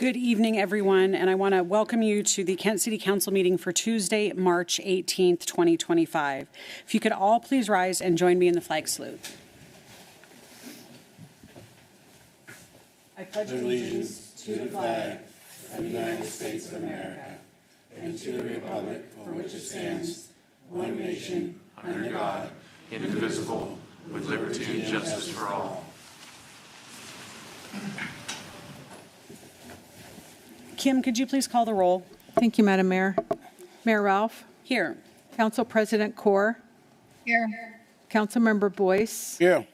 Good evening, everyone, and I want to welcome you to the Kent City Council meeting for Tuesday, March 18th, 2025. If you could all please rise and join me in the flag salute. I pledge allegiance to the flag of the United States of America and to the republic for which it stands, one nation, under God, indivisible, with liberty and justice for all. Kim, could you please call the roll? Thank you, Madam Mayor. Mayor Ralph. Here. Council President Kaur. Here. Councilmember Boyce. Here.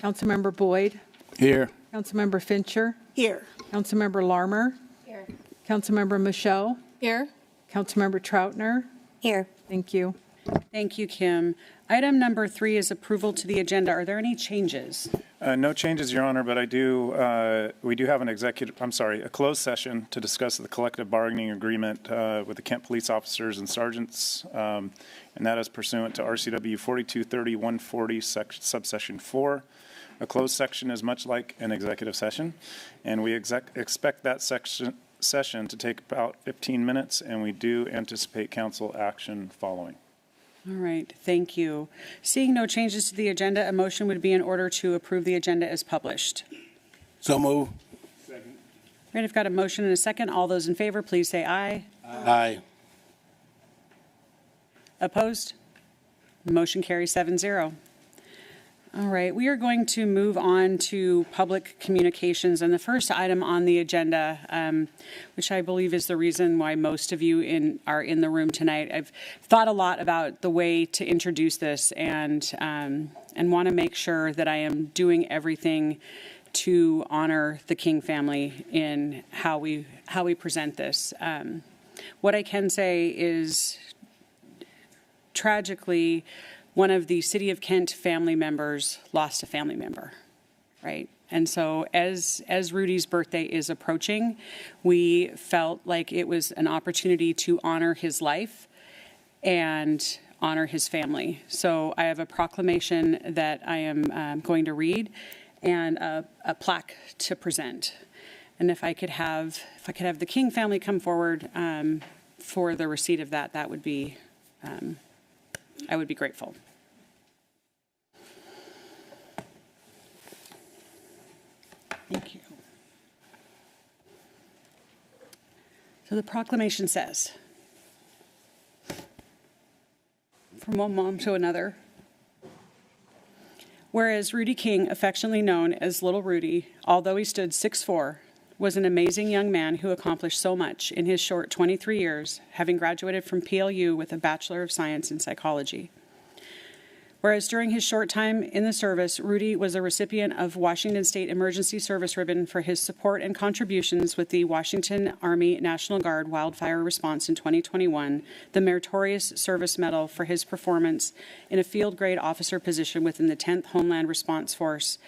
Councilmember Boyd. Here. Councilmember Fincher. Here. Councilmember Larmer. Here. Councilmember Michaud. Here. Councilmember Troutner. Here. Thank you. Thank you, Kim. Item number 3 is approval to the agenda. Are there any changes? No changes, Your Honor, but we do have a closed session to discuss the collective bargaining agreement with the Kent police officers and sergeants, and that is pursuant to RCW 4230-140, subsection 4. A closed section is much like an executive session, and we expect that session to take about 15 minutes, and we do anticipate council action following. All right, thank you. Seeing no changes to the agenda, a motion would be in order to approve the agenda as published. So move. All right, I've got a motion and a second. All those in favor, please say aye. Aye. Opposed? Motion carries 7-0. All right, we are going to move on to public communications. And the first item on the agenda, which I believe is the reason why most of you are in the room tonight. I've thought a lot about the way to introduce this and want to make sure that I am doing everything to honor the King family in how we present this. What I can say is, tragically, one of the City of Kent family members lost a family member, right? And so as Rudy's birthday is approaching, we felt like it was an opportunity to honor his life and honor his family. So I have a proclamation that I am going to read and a plaque to present. And if I could have the King family come forward for the receipt of that, that would be, I would be grateful. Thank you. So the proclamation says, from one mom to another, whereas Rudy King, affectionately known as Little Rudy, although he stood 6'4", was an amazing young man who accomplished so much in his short 23 years, having graduated from PLU with a Bachelor of Science in Psychology. Whereas during his short time in the service, Rudy was a recipient of Washington State Emergency Service Ribbon for his support and contributions with the Washington Army National Guard wildfire response in 2021, the Meritorious Service Medal for his performance in a field-grade officer position within the 10th Homeland Response Force,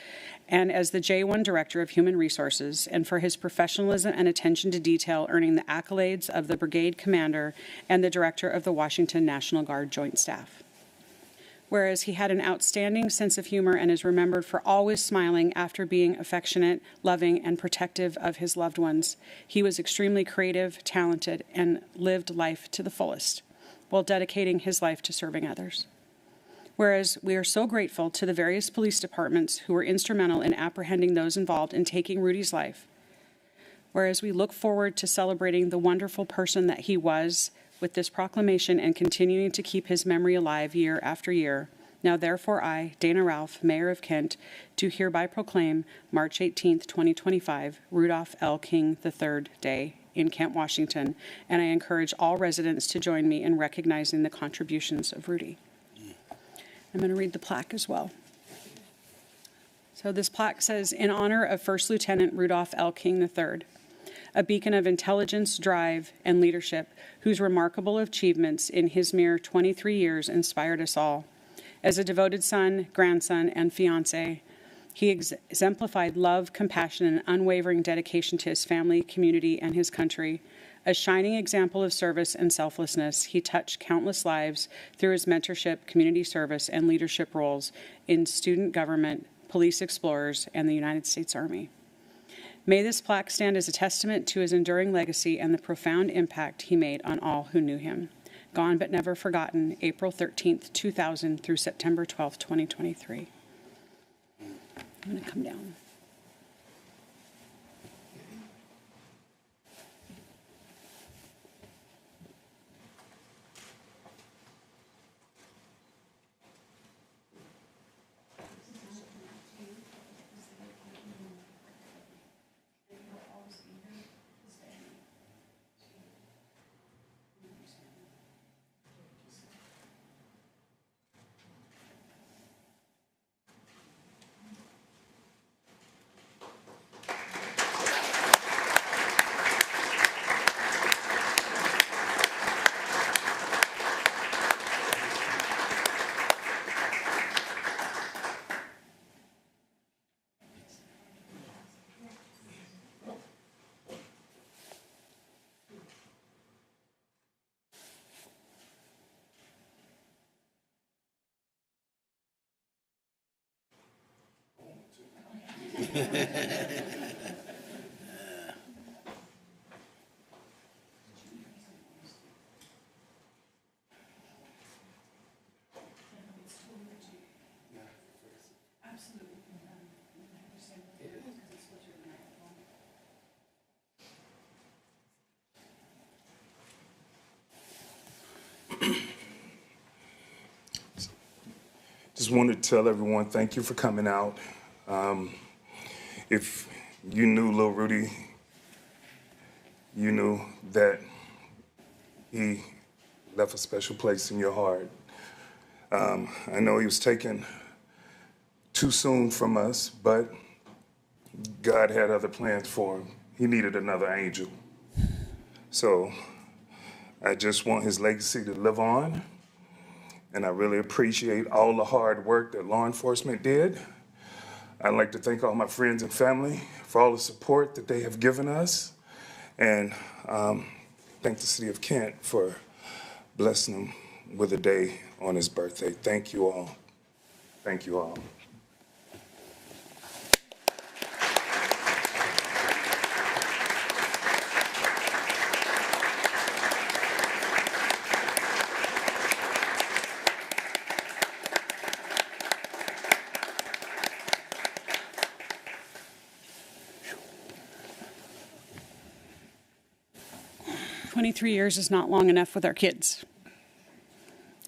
and as the J1 Director of Human Resources, and for his professionalism and attention to detail, earning the accolades of the Brigade Commander and the Director of the Washington National Guard Joint Staff. Whereas he had an outstanding sense of humor and is remembered for always smiling after being affectionate, loving, and protective of his loved ones. He was extremely creative, talented, and lived life to the fullest, while dedicating his life to serving others. Whereas we are so grateful to the various police departments who were instrumental in apprehending those involved in taking Rudy's life. Whereas we look forward to celebrating the wonderful person that he was with this proclamation and continuing to keep his memory alive year after year. Now therefore I, Dana Ralph, Mayor of Kent, do hereby proclaim March 18th, 2025, Rudolph L. King III Day in Kent, Washington, and I encourage all residents to join me in recognizing the contributions of Rudy. I'm going to read the plaque as well. So this plaque says, in honor of First Lieutenant Rudolph L. King III, a beacon of intelligence, drive, and leadership, whose remarkable achievements in his mere 23 years inspired us all. As a devoted son, grandson, and fiancé, he exemplified love, compassion, and unwavering dedication to his family, community, and his country. A shining example of service and selflessness, he touched countless lives through his mentorship, community service, and leadership roles in student government, police explorers, and the United States Army. May this plaque stand as a testament to his enduring legacy and the profound impact he made on all who knew him. Gone but never forgotten, April 13th, 2000 through September 12th, 2023. I'm going to come down. Just wanted to tell everyone thank you for coming out. If you knew Lil Rudy, you knew that he left a special place in your heart. I know he was taken too soon from us, but God had other plans for him. He needed another angel. So I just want his legacy to live on. And I really appreciate all the hard work that law enforcement did. I'd like to thank all my friends and family for all the support that they have given us. And thank the city of Kent for blessing him with a day on his birthday. Thank you all. Thank you all. "23 years is not long enough with our kids."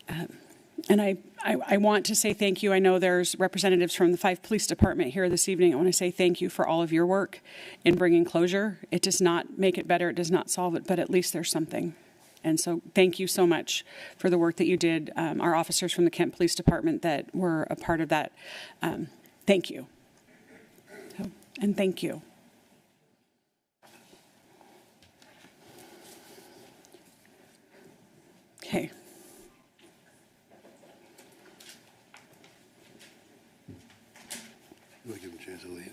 And I want to say thank you. I know there's representatives from the Fife Police Department here this evening. I want to say thank you for all of your work in bringing closure. It does not make it better. It does not solve it, but at least there's something. And so thank you so much for the work that you did. Our officers from the Kent Police Department that were a part of that, thank you. And thank you. Okay. We'll give him a chance to leave.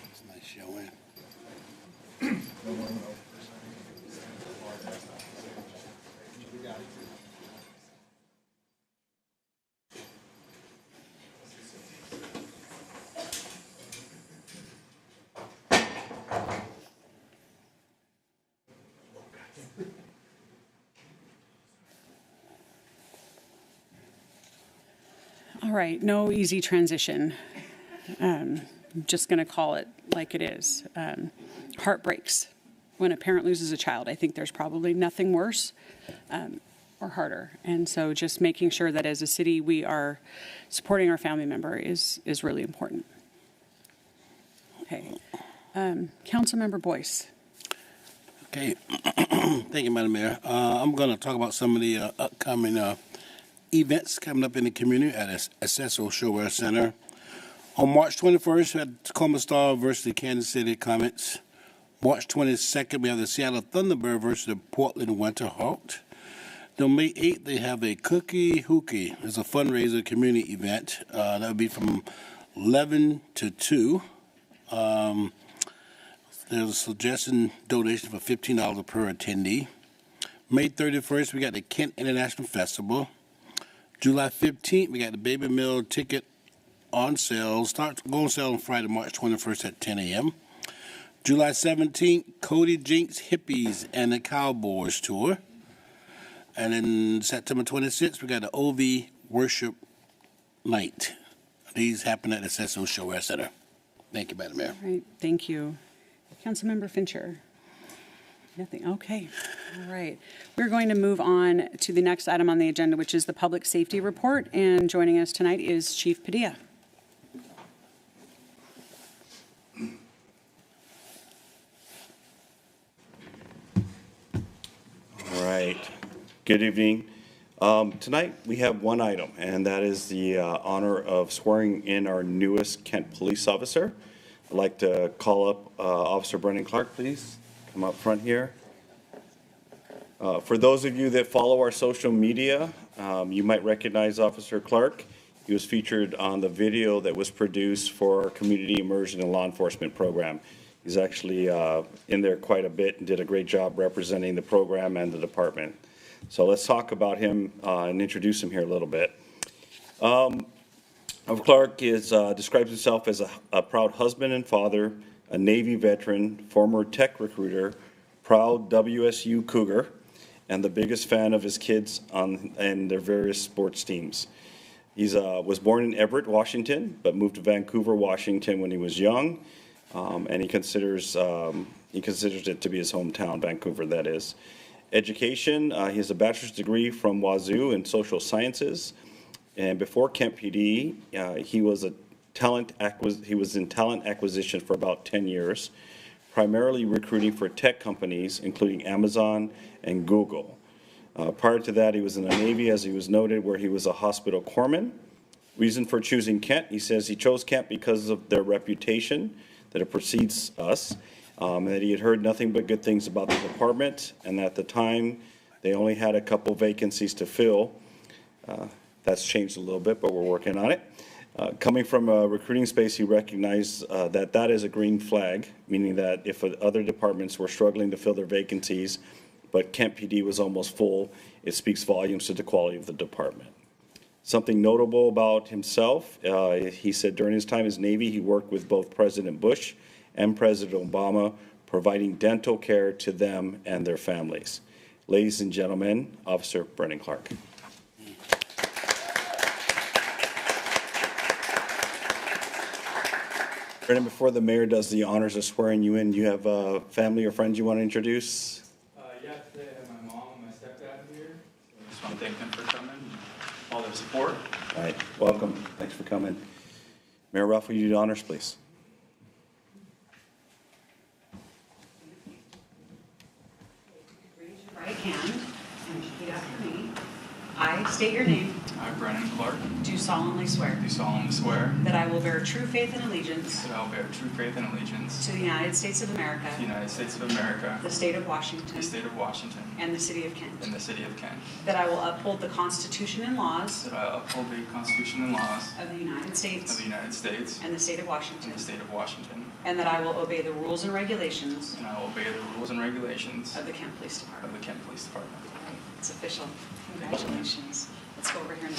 It's a nice showing. All right, no easy transition. I'm just going to call it like it is. Heart breaks when a parent loses a child. I think there's probably nothing worse or harder. And so just making sure that as a city we are supporting our family member is really important. Okay. Councilmember Boyce. Okay. Thank you, Madam Mayor. I'm going to talk about some of the upcoming events coming up in the community at Acesso Showwear Center. On March 21st, we had Tacoma Star versus the Kansas City Comets. March 22nd, we have the Seattle Thunderbird versus the Portland Winterhawks. Then May 8th, they have a Cookie Hookie. It's a fundraiser community event. That would be from 11 to 2. There's a suggestion donation for $15 per attendee. May 31st, we got the Kent International Festival. July 15th, we got the Baby Mill ticket on sale. Go on sale on Friday, March 21st at 10 a.m. July 17th, Cody Jinks Hippies and the Cowboys Tour. And then September 26th, we got the OV Worship Night. These happen at the Acesso Showwear Center. Thank you, Madam Mayor. All right, thank you. Councilmember Fincher. Nothing. Okay. All right. We're going to move on to the next item on the agenda, which is the public safety report. And joining us tonight is Chief Padilla. All right. Good evening. Tonight we have one item, and that is the honor of swearing in our newest Kent police officer. I'd like to call up Officer Brendan Clark, please. Come up front here. For those of you that follow our social media, you might recognize Officer Clark. He was featured on the video that was produced for our community immersion and law enforcement program. He's actually in there quite a bit and did a great job representing the program and the department. So let's talk about him and introduce him here a little bit. Clark describes himself as a proud husband and father, a Navy veteran, former tech recruiter, proud WSU Cougar, and the biggest fan of his kids and their various sports teams. He was born in Everett, Washington, but moved to Vancouver, Washington when he was young, and he considers it to be his hometown, Vancouver, that is. Education, he has a bachelor's degree from Wazoo in social sciences, and before Kent PD, he was in talent acquisition for about 10 years, primarily recruiting for tech companies, including Amazon and Google. Prior to that, he was in the Navy, as he was noted, where he was a hospital corpsman. Reason for choosing Kent, he says he chose Kent because of their reputation, that it precedes us, and that he had heard nothing but good things about the department, and at the time, they only had a couple vacancies to fill. That's changed a little bit, but we're working on it. Coming from a recruiting space, he recognized that is a green flag, meaning that if other departments were struggling to fill their vacancies, but Kent PD was almost full, it speaks volumes to the quality of the department. Something notable about himself, he said during his time as Navy, he worked with both President Bush and President Obama, providing dental care to them and their families. Ladies and gentlemen, Officer Brennan Clark. Brennan, before the mayor does the honors of swearing you in, do you have family or friends you want to introduce? Yeah, today I have my mom and my stepdad here. So I just want to thank them for coming and all their support. All right, welcome. Thanks for coming. Mayor Ruff, will you do the honors, please? Raise your right hand and repeat after me. I state your name. I, Brennan Clark, Do solemnly swear do solemnly swear that I will bear true faith and allegiance that I will bear true faith and allegiance to the United States of America, to the United States of America, the state of Washington, the state of Washington, and the city of Kent. and the city of Kent, That I will uphold the Constitution and laws that I uphold the Constitution and laws of the United of States the United States and the state of and Washington. the state of Washington, And that I will obey the rules and regulations and I will obey the rules and regulations of the Kent Police of Department. the Kent Police Department. It's official. Congratulations. Let's go over here and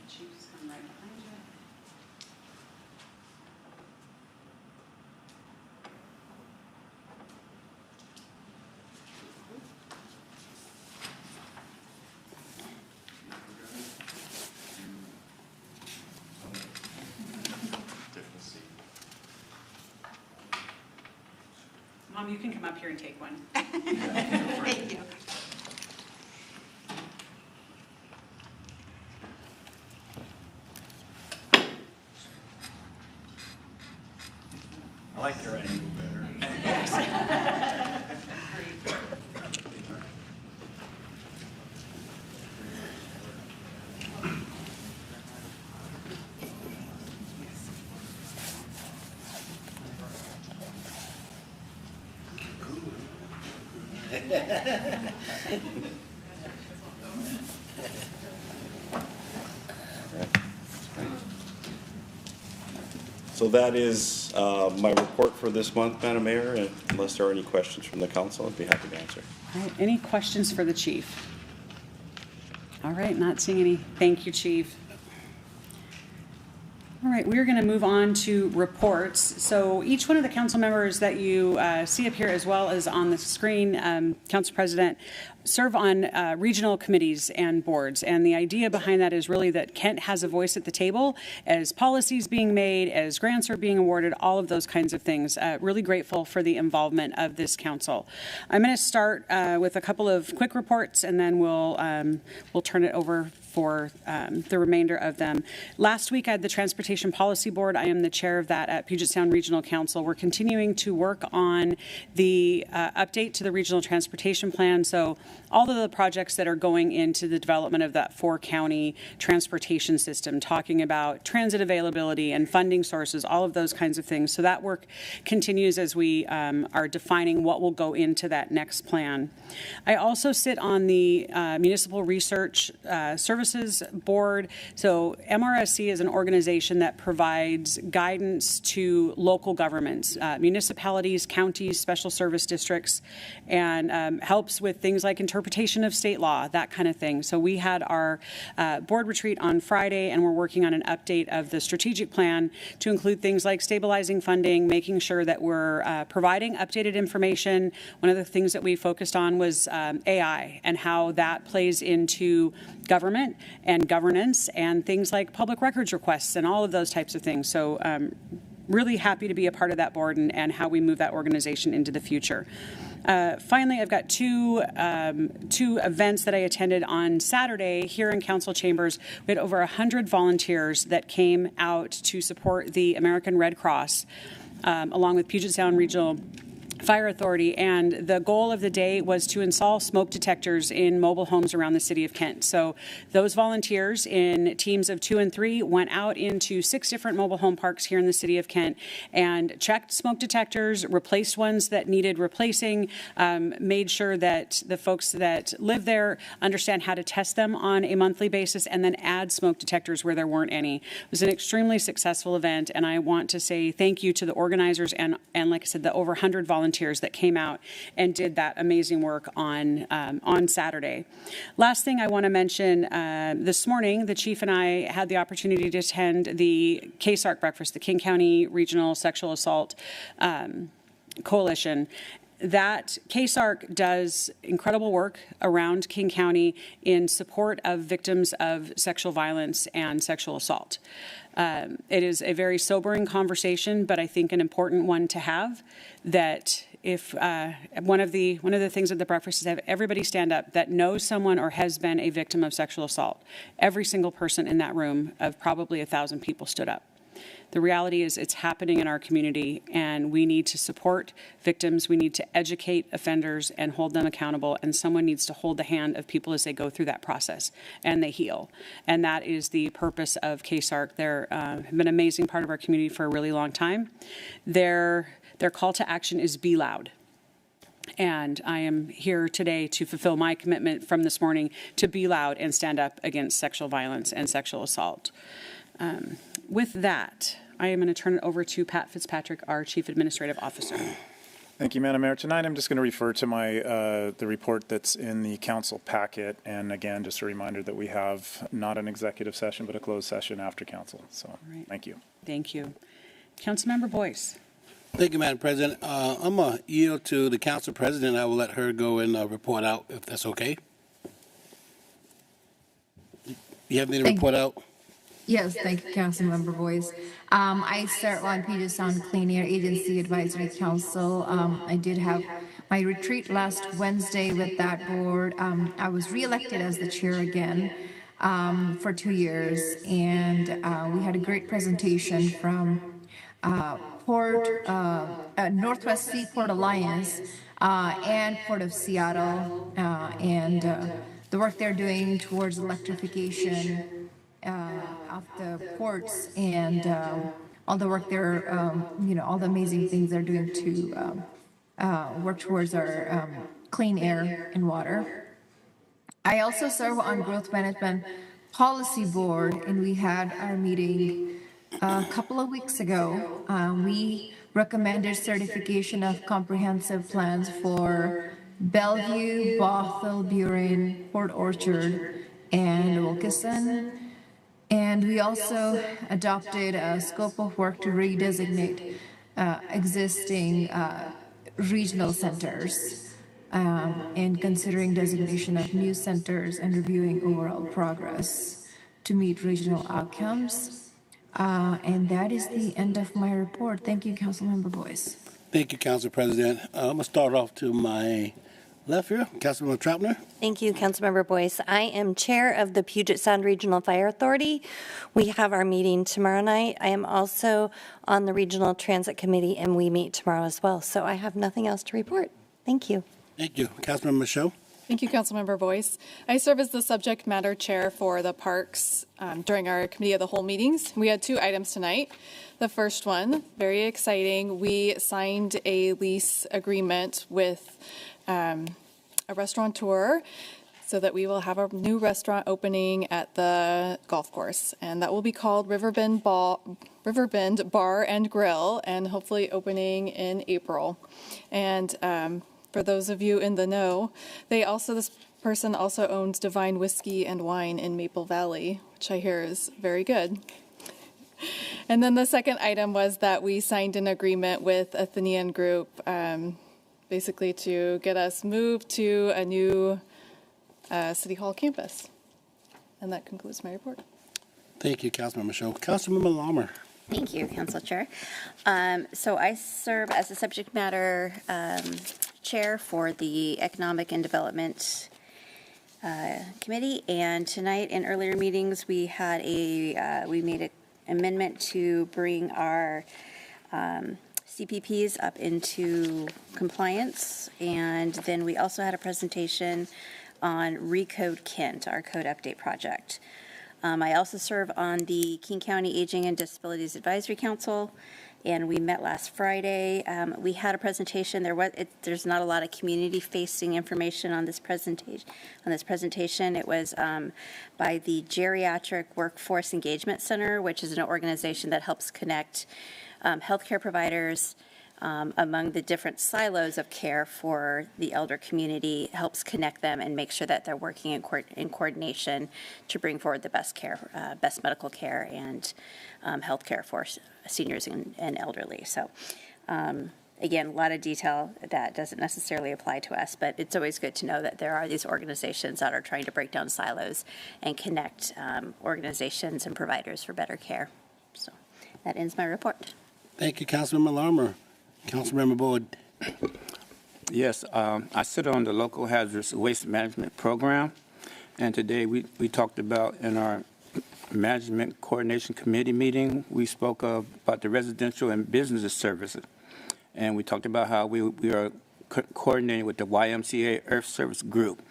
Chief's come right behind you. Mom, you can come up here and take one. Thank you. I like your angle better. So that is my report for this month, Madam Mayor, and unless there are any questions from the council, I'd be happy to answer. All right, any questions for the chief? All right, not seeing any. Thank you, chief. All right, we're going to move on to reports. So each one of the council members that you see up here, as well as on the screen, Council President, serve on regional committees and boards. And the idea behind that is really that Kent has a voice at the table as policies being made, as grants are being awarded, all of those kinds of things. Really grateful for the involvement of this council. I'm going to start with a couple of quick reports, and then we'll turn it over for the remainder of them. Last week I had the Transportation Policy Board. I am the chair of that at Puget Sound Regional Council. We're continuing to work on the update to the Regional Transportation Plan. So all of the projects that are going into the development of that 4-county transportation system, talking about transit availability and funding sources, all of those kinds of things. So that work continues as we are defining what will go into that next plan. I also sit on the Municipal Research Service Services Board. So MRSC is an organization that provides guidance to local governments, municipalities, counties, special service districts, and helps with things like interpretation of state law, that kind of thing. So we had our board retreat on Friday, and we're working on an update of the strategic plan to include things like stabilizing funding, making sure that we're providing updated information. One of the things that we focused on was AI and how that plays into government and governance and things like public records requests and all of those types of things. So really happy to be a part of that board and how we move that organization into the future. Finally, I've got two events that I attended on Saturday here in council chambers. We had over 100 volunteers that came out to support the American Red Cross, along with Puget Sound Regional Fire Authority, and the goal of the day was to install smoke detectors in mobile homes around the city of Kent. So those volunteers in teams of 2 and 3 went out into 6 different mobile home parks here in the city of Kent and checked smoke detectors, replaced ones that needed replacing, made sure that the folks that live there understand how to test them on a monthly basis, and then add smoke detectors where there weren't any. It was an extremely successful event, and I want to say thank you to the organizers and like I said, the over 100 volunteers that came out and did that amazing work on Saturday. Last thing I want to mention, this morning, the chief and I had the opportunity to attend the KSARC breakfast, the King County Regional Sexual Assault Coalition. That KSARC does incredible work around King County in support of victims of sexual violence and sexual assault. It is a very sobering conversation, but I think an important one to have. That if one of the things at the breakfast is have everybody stand up that knows someone or has been a victim of sexual assault. Every single person in that room of probably 1,000 people stood up. The reality is it's happening in our community, and we need to support victims. We need to educate offenders and hold them accountable, and someone needs to hold the hand of people as they go through that process and they heal. And that is the purpose of KSARC. They're have been an amazing part of our community for a really long time. Their call to action is Be Loud. And I am here today to fulfill my commitment from this morning to be loud and stand up against sexual violence and sexual assault. With that, I am going to turn it over to Pat Fitzpatrick, our Chief Administrative Officer. Thank you, Madam Mayor. Tonight, I'm just going to refer to my the report that's in the council packet. And again, just a reminder that we have not an executive session, but a closed session after council. So thank you. Thank you. Councilmember Boyce. Thank you, Madam President. I'm going to yield to the council president. I will let her go and report out, if that's okay. You have anything to report out? Yes, thank you, Councilmember Boyce. I serve on Puget Sound Clean Air Agency Advisory Council. I did have my retreat last Wednesday with that board. I was reelected as the chair again for 2 years, and we had a great presentation from Northwest Seaport Alliance and Port of Seattle, and the work they're doing towards electrification of the ports, and all the work they're, all the amazing things they're doing to work towards our clean air and water. I also serve on Growth Management Policy Board, and we had our meeting a couple of weeks ago. We recommended certification of comprehensive plans for Bellevue, Bothell, Buren, Port Orchard, and Wilkinson. And we also adopted a scope of work to redesignate existing regional centers and considering designation of new centers and reviewing overall progress to meet regional outcomes. And that is the end of my report. Thank you, Councilmember Boyce. Thank you, Council President. I'm going to start off to my left here, Councilmember Troutner. Thank you, Councilmember Boyce. I am chair of the Puget Sound Regional Fire Authority. We have our meeting tomorrow night. I am also on the Regional Transit Committee, and we meet tomorrow as well. So I have nothing else to report. Thank you. Thank you. Councilmember Michaud. Thank you, Councilmember Boyce. I serve as the subject matter chair for the parks during our committee of the whole meetings. We had 2 items tonight. The first one, very exciting, we signed a lease agreement with a restaurateur. so that we will have a new restaurant opening at the golf course, and that will be called Riverbend Bar and Grill, and hopefully opening in April. And for those of you in the know, this person also owns Divine Whiskey and Wine in Maple Valley, which I hear is very good. And then the second item was that we signed an agreement with Athenian Group, basically to get us moved to a new City Hall campus. And that concludes my report. Thank you, Councilmember Michaud. Councilmember Larmer. Thank you, Council Chair. So I serve as the subject matter chair for the Economic and Development Committee, and tonight in earlier meetings we had we made an amendment to bring our CPPs up into compliance, and then we also had a presentation on Recode Kent, our code update project. I also serve on the King County Aging and Disabilities Advisory Council, and we met last Friday. We had a presentation. There's not a lot of community-facing information on this presentation. It was by the Geriatric Workforce Engagement Center, which is an organization that helps connect healthcare providers among the different silos of care for the elder community, helps connect them and make sure that they're working in coordination to bring forward the best care, best medical care and health care for seniors and elderly. So again, a lot of detail that doesn't necessarily apply to us, but it's always good to know that there are these organizations that are trying to break down silos and connect organizations and providers for better care. So that ends my report. Thank you, Councilmember Larmer. Councilmember Boyd. Yes, I sit on the Local Hazardous Waste Management Program, and today we talked about in our Management Coordination Committee meeting, we spoke about the residential and business services, and we talked about how we are coordinating with the YMCA Earth Service Group.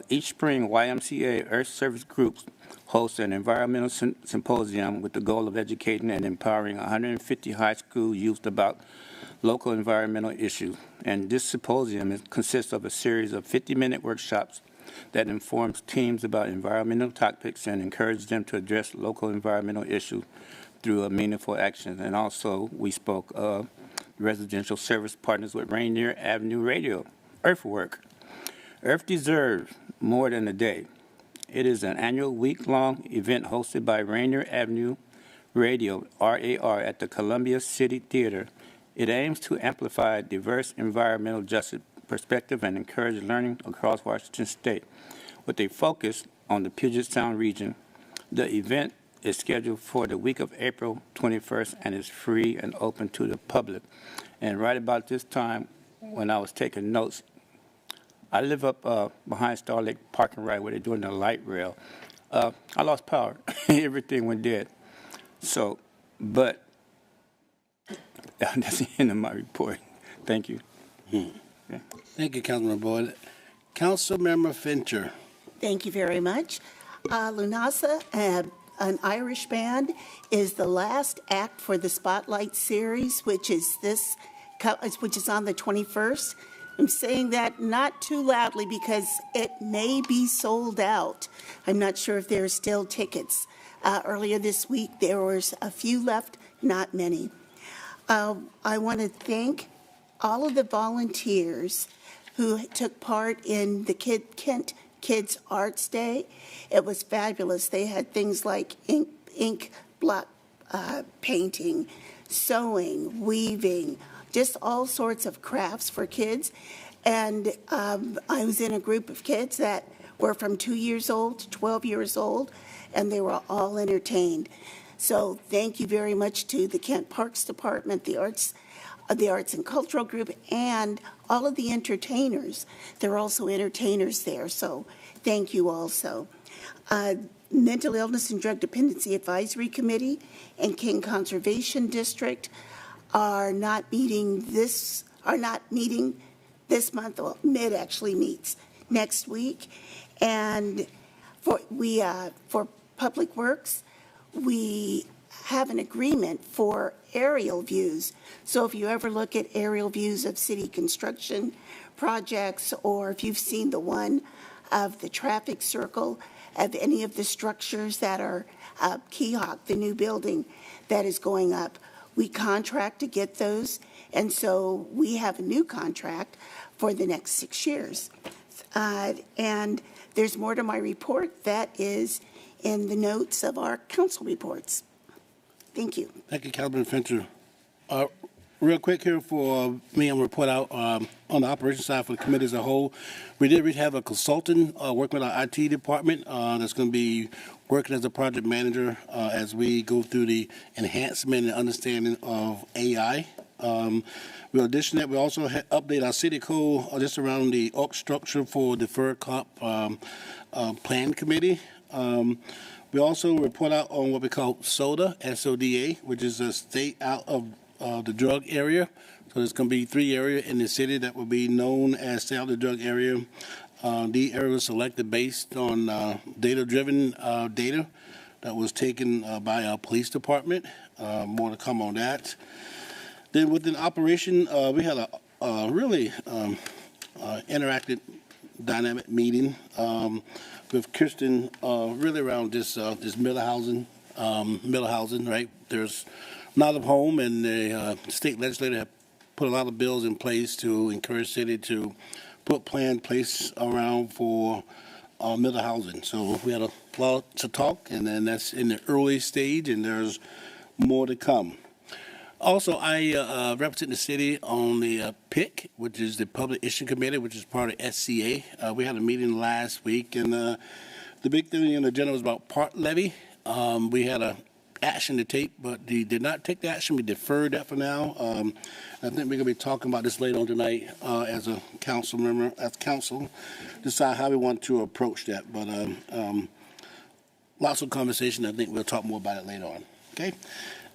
Each spring, YMCA Earth Service Groups hosts an environmental symposium with the goal of educating and empowering 150 high school youth about local environmental issues. And this symposium consists of a series of 50-minute workshops that informs teams about environmental topics and encourages them to address local environmental issues through a meaningful action. And also, we spoke of residential service partners with Rainier Avenue Radio, Earthwork. Earth deserves more than a day. It is an annual week-long event hosted by Rainier Avenue Radio, RAR, at the Columbia City Theater. It aims to amplify diverse environmental justice perspective and encourage learning across Washington State. With a focus on the Puget Sound region, the event is scheduled for the week of April 21st and is free and open to the public. And right about this time, when I was taking notes, I live up behind Star Lake Parking Right where they're doing the light rail. I lost power. Everything went dead. So, but that's the end of my report. Thank you. Okay. Thank you, Councilman Boyd. Councilmember Fincher. Thank you very much. Lunasa, an Irish band, is the last act for the Spotlight series, which is on the 21st. I'm saying that not too loudly because it may be sold out. I'm not sure if there are still tickets. Earlier this week, there was a few left, not many. I want to thank all of the volunteers who took part in the Kent Kids Arts Day. It was fabulous. They had things like ink block painting, sewing, weaving, just all sorts of crafts for kids. And I was in a group of kids that were from 2 years old to 12 years old, and they were all entertained. So thank you very much to the Kent Parks Department, the Arts and Cultural Group, and all of the entertainers. There are also entertainers there, so thank you also. Mental Illness and Drug Dependency Advisory Committee and King Conservation District are not meeting this month. Well, MID actually meets next week, and for Public Works, we have an agreement for aerial views. So if you ever look at aerial views of city construction projects, or if you've seen the one of the traffic circle, of any of the structures that are Keyhawk, the new building that is going up. We contract to get those, and so we have a new contract for the next 6 years. And there's more to my report that is in the notes of our council reports. Thank you. Thank you, Councilman Fincher. Real quick here for me, I'm going to report out on the operations side for the committee as a whole. We did have a consultant working with our IT department that's going to be working as a project manager as we go through the enhancement and understanding of AI. In addition to that, we also update our city code just around the org structure for deferred comp plan committee. We also report out on what we call SODA, S-O-D-A, which is a state out of the drug area. So there's going to be 3 areas in the city that will be known as stay out of the drug area. The area was selected based on data-driven data that was taken by our police department. More to come on that. Then within operation, we had a really interactive, dynamic meeting with Kirsten, really around this middle housing, right? There's not of home, and the state legislature have put a lot of bills in place to encourage city to put plan in place around for middle housing. So we had a lot to talk, and then that's in the early stage, and there's more to come. Also, I represent the city on the PIC, which is the Public Issue Committee, which is part of SCA. We had a meeting last week, and the big thing in the agenda was about part levy. We had a action to take, but they did not take the action. We deferred that for now. I think we're going to be talking about this later on tonight as a council member, as council, decide how we want to approach that. But lots of conversation. I think we'll talk more about it later on. Okay?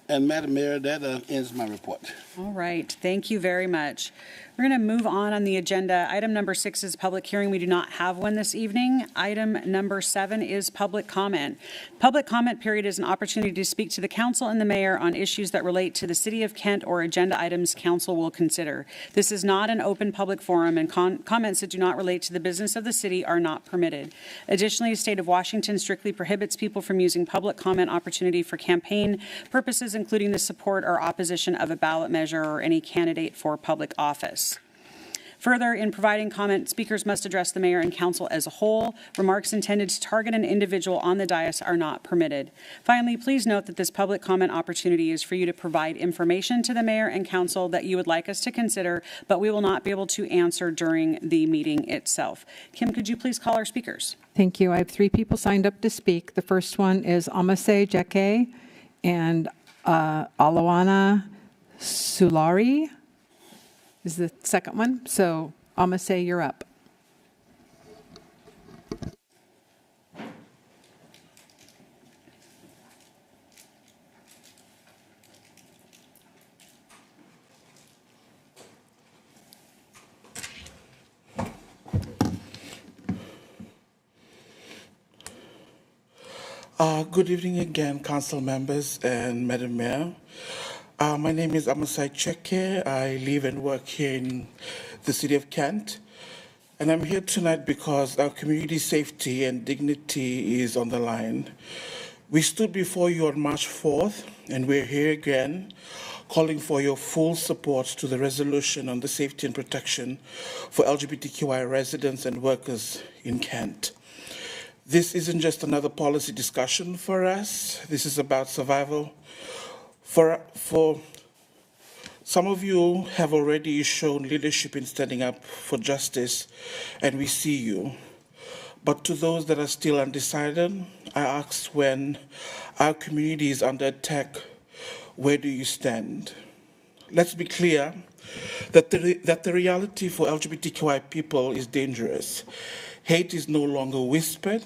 And Madam Mayor, that ends my report. All right. Thank you very much. We're going to move on the agenda. Item number 6 is public hearing. We do not have one this evening. Item number 7 is public comment. Public comment period is an opportunity to speak to the council and the mayor on issues that relate to the city of Kent or agenda items council will consider. This is not an open public forum, and comments that do not relate to the business of the city are not permitted. Additionally, the state of Washington strictly prohibits people from using public comment opportunity for campaign purposes, including the support or opposition of a ballot measure or any candidate for public office. Further, in providing comment, speakers must address the mayor and council as a whole. Remarks intended to target an individual on the dais are not permitted. Finally, please note that this public comment opportunity is for you to provide information to the mayor and council that you would like us to consider, but we will not be able to answer during the meeting itself. Kim, could you please call our speakers? Thank you. I have 3 people signed up to speak. The first one is Amase Jeke and Alawana Sulari is the second one. So Amase, you're up. Good evening again, council members and Madam Mayor. My name is Amasai Cheke. I live and work here in the city of Kent. And I'm here tonight because our community safety and dignity is on the line. We stood before you on March 4th, and we're here again calling for your full support to the resolution on the safety and protection for LGBTQI residents and workers in Kent. This isn't just another policy discussion for us. This is about survival. For some of you have already shown leadership in standing up for justice, and we see you. But to those that are still undecided, I ask, when our community is under attack, where do you stand? Let's be clear that the reality for LGBTQI people is dangerous. Hate is no longer whispered.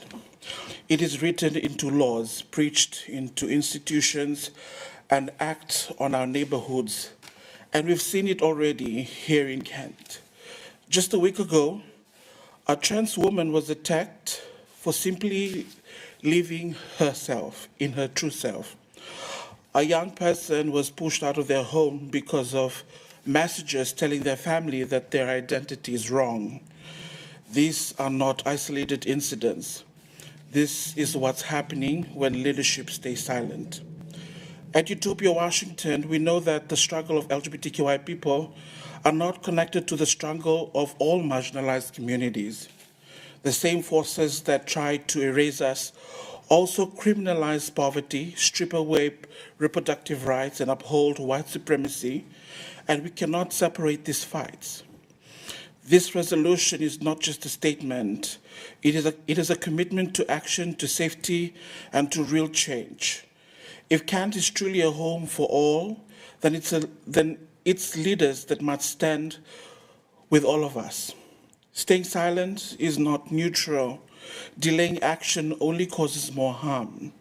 It is written into laws, preached into institutions, and act on our neighborhoods. And we've seen it already here in Kent. Just a week ago, a trans woman was attacked for simply living herself, in her true self. A young person was pushed out of their home because of messages telling their family that their identity is wrong. These are not isolated incidents. This is what's happening when leadership stays silent. At Utopia, Washington, we know that the struggle of LGBTQI people are not connected to the struggle of all marginalized communities. The same forces that try to erase us also criminalize poverty, strip away reproductive rights, and uphold white supremacy, and we cannot separate these fights. This resolution is not just a statement. It is a commitment to action, to safety, and to real change. If Kent is truly a home for all, then it's leaders that must stand with all of us. Staying silent is not neutral. Delaying action only causes more harm.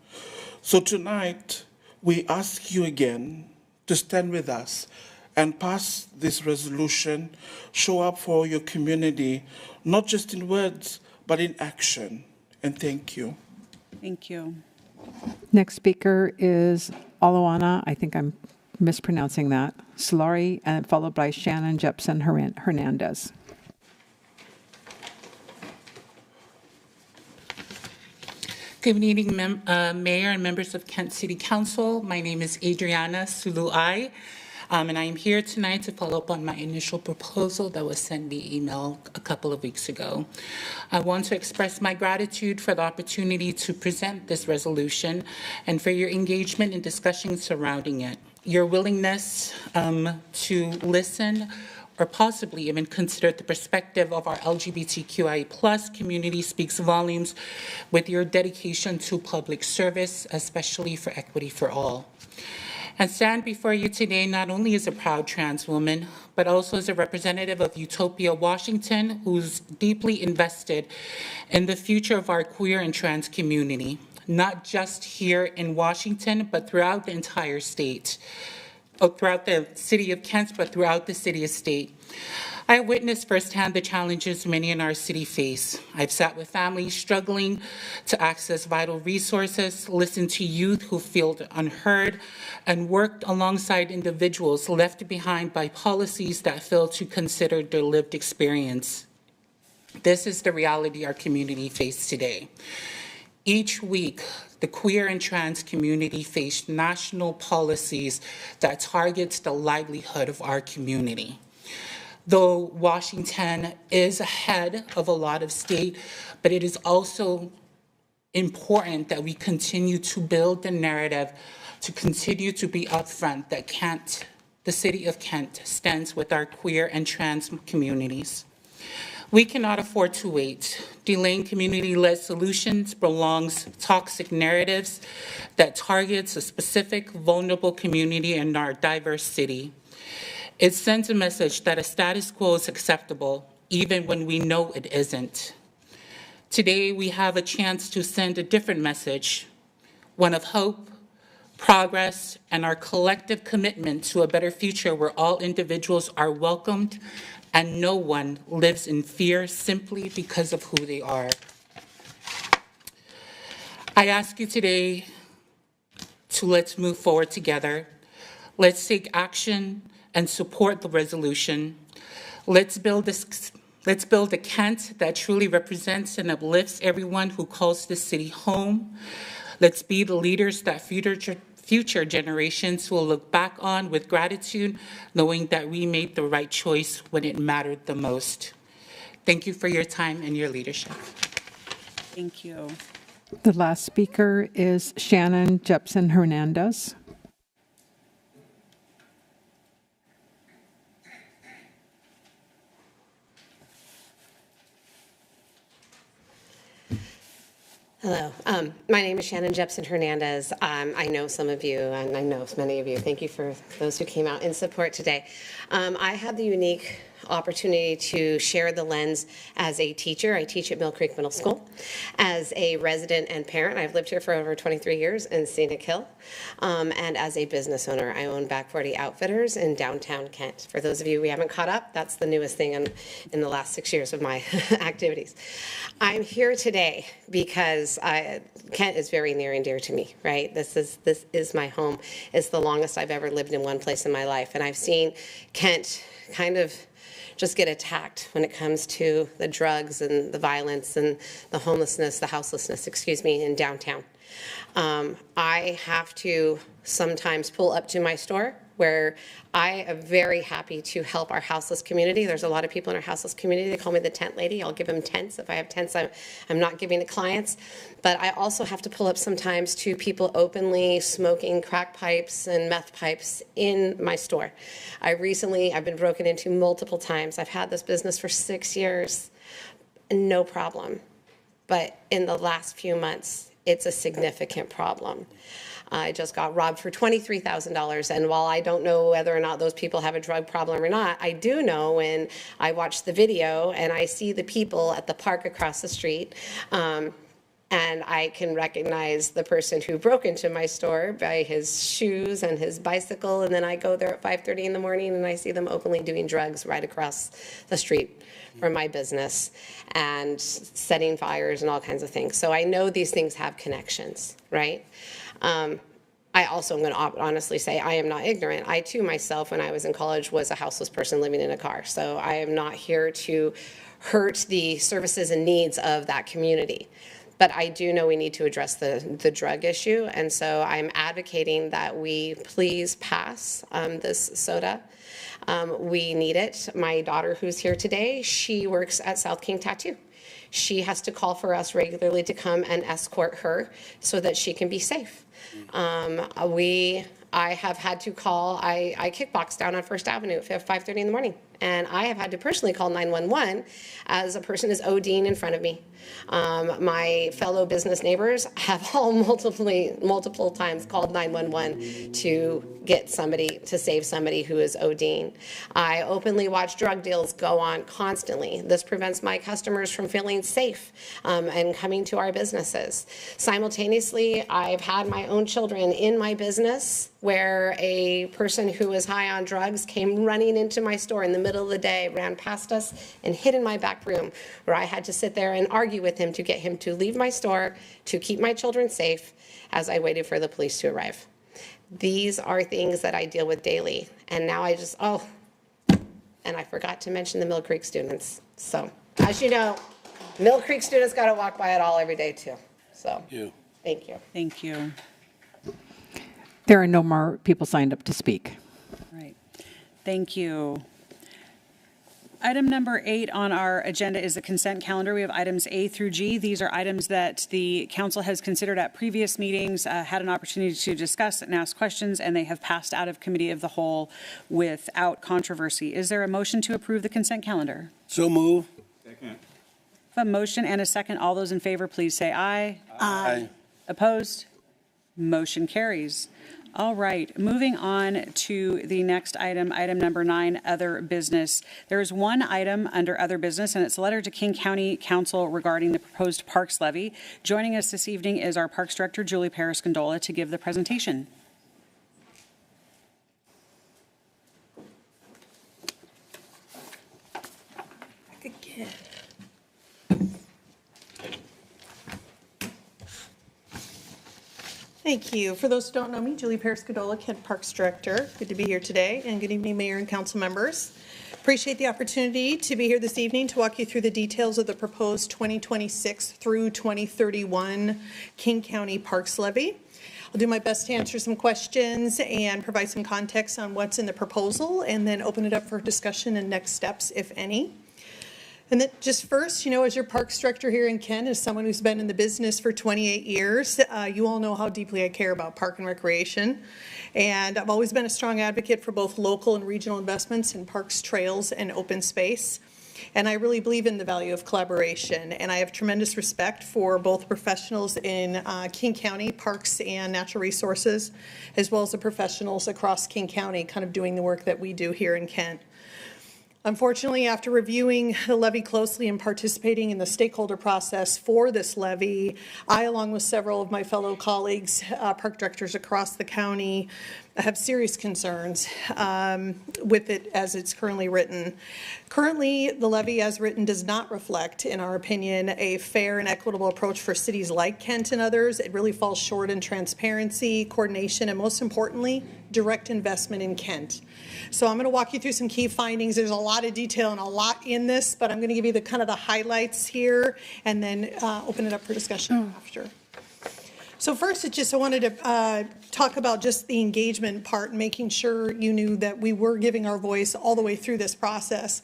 So tonight, we ask you again to stand with us and pass this resolution. Show up for your community, not just in words, but in action. And thank you. Thank you. Next speaker is Alawana, I think I'm mispronouncing that, Solari, and followed by Shannon Jepson Hernandez. Good evening, Mayor and members of Kent City Council. My name is Adriana Suluai, and I am here tonight to follow up on my initial proposal that was sent via email a couple of weeks ago. I want to express my gratitude for the opportunity to present this resolution and for your engagement and discussion surrounding it. Your willingness to listen or possibly even consider the perspective of our LGBTQI+ community speaks volumes with your dedication to public service, especially for equity for all. I stand before you today not only as a proud trans woman, but also as a representative of Utopia, Washington, who's deeply invested in the future of our queer and trans community, not just here in Washington, but throughout the entire state. Throughout the city of Kent, but throughout the city and state. I witnessed firsthand the challenges many in our city face. I've sat with families struggling to access vital resources, listened to youth who feel unheard, and worked alongside individuals left behind by policies that fail to consider their lived experience. This is the reality our community faces today. Each week, the queer and trans community face national policies that targets the livelihood of our community. Though Washington is ahead of a lot of state, but it is also important that we continue to build the narrative, to continue to be upfront that Kent, the city of Kent, stands with our queer and trans communities. We cannot afford to wait. Delaying community-led solutions prolongs toxic narratives that targets a specific vulnerable community in our diverse city. It sends a message that a status quo is acceptable, even when we know it isn't. Today, we have a chance to send a different message, one of hope, progress, and our collective commitment to a better future where all individuals are welcomed and no one lives in fear simply because of who they are. I ask you today to let's move forward together. Let's take action and support the resolution. Let's build a Kent that truly represents and uplifts everyone who calls this city home. Let's be the leaders that future generations will look back on with gratitude, knowing that we made the right choice when it mattered the most. Thank you for your time and your leadership. Thank you. The last speaker is Shannon Jepson Hernandez. Hello, my name is Shannon Jepson Hernandez. I know some of you, and I know many of you. Thank you for those who came out in support today. I had the unique opportunity to share the lens as a teacher. I teach at Mill Creek Middle School. As a resident and parent, I've lived here for over 23 years in Scenic Hill. And as a business owner, I own Back 40 Outfitters in downtown Kent. For those of you we haven't caught up, that's the newest thing in the last 6 years of my activities. I'm here today because because Kent is very near and dear to me, right? This is my home. It's the longest I've ever lived in one place in my life. And I've seen Kent kind of just get attacked when it comes to the drugs and the violence and the homelessness, the houselessness, in downtown. I have to sometimes pull up to my store where I am very happy to help our houseless community. There's a lot of people in our houseless community. They call me the tent lady. I'll give them tents. If I have tents, I'm not giving to clients. But I also have to pull up sometimes to people openly smoking crack pipes and meth pipes in my store. I've been broken into multiple times. I've had this business for 6 years, no problem. But in the last few months, it's a significant problem. I just got robbed for $23,000. And while I don't know whether or not those people have a drug problem or not, I do know when I watch the video and I see the people at the park across the street, and I can recognize the person who broke into my store by his shoes and his bicycle. And then I go there at 5:30 in the morning and I see them openly doing drugs right across the street from my business and setting fires and all kinds of things. So I know these things have connections, right? I also am going to honestly say I am not ignorant. I too myself, when I was in college, was a houseless person living in a car. So I am not here to hurt the services and needs of that community. But I do know we need to address the drug issue. And so I'm advocating that we please pass this SOTA. We need it. My daughter, who's here today, she works at South King Tattoo. She has to call for us regularly to come and escort her so that she can be safe. I have had to call, I kickbox down on First Avenue at 5:30 in the morning. And I have had to personally call 911 as a person is ODing in front of me. My fellow business neighbors have all multiple times called 911 to get somebody, to save somebody who is ODing. I openly watch drug deals go on constantly. This prevents my customers from feeling safe and coming to our businesses. Simultaneously, I've had my own children in my business where a person who was high on drugs came running into my store in the middle of the day, ran past us, and hid in my back room, where I had to sit there and argue with him to get him to leave my store, to keep my children safe, as I waited for the police to arrive. These are things that I deal with daily. And now I just, and I forgot to mention the Mill Creek students. So, as you know, Mill Creek students got to walk by it all every day, too. So, thank you. Thank you. There are no more people signed up to speak. Right. Thank you. Item number 8 on our agenda is the consent calendar. We have items A through G. These are items that the council has considered at previous meetings, had an opportunity to discuss and ask questions, and they have passed out of committee of the whole without controversy. Is there a motion to approve the consent calendar? So move. Second. A motion and a second. All those in favor, please say aye. Aye. Opposed? Motion carries. All right, moving on to the next item, item number 9, other business. There is one item under other business, and it's a letter to King County Council regarding the proposed parks levy. Joining us this evening is our Parks Director, Julie Paris-Gondola, to give the presentation. Thank you. For those who don't know me, Julie Paris-Gondola, Kent Parks Director. Good to be here today, and good evening, Mayor and Council members. Appreciate the opportunity to be here this evening to walk you through the details of the proposed 2026 through 2031 King County Parks Levy. I'll do my best to answer some questions and provide some context on what's in the proposal, and then open it up for discussion and next steps, if any. And then just first, as your Parks Director here in Kent, as someone who's been in the business for 28 years, you all know how deeply I care about park and recreation. And I've always been a strong advocate for both local and regional investments in parks, trails, and open space. And I really believe in the value of collaboration. And I have tremendous respect for both professionals in King County Parks and Natural Resources, as well as the professionals across King County kind of doing the work that we do here in Kent. Unfortunately, after reviewing the levy closely and participating in the stakeholder process for this levy, I, along with several of my fellow colleagues, park directors across the county, have serious concerns with it as it's currently written. Currently, the levy as written does not reflect, in our opinion, a fair and equitable approach for cities like Kent and others. It really falls short in transparency, coordination, and most importantly, direct investment in Kent. So I'm going to walk you through some key findings. There's a lot of detail and a lot in this, but I'm going to give you the kind of the highlights here and then open it up for discussion after. So first, I wanted to talk about just the engagement part, making sure you knew that we were giving our voice all the way through this process.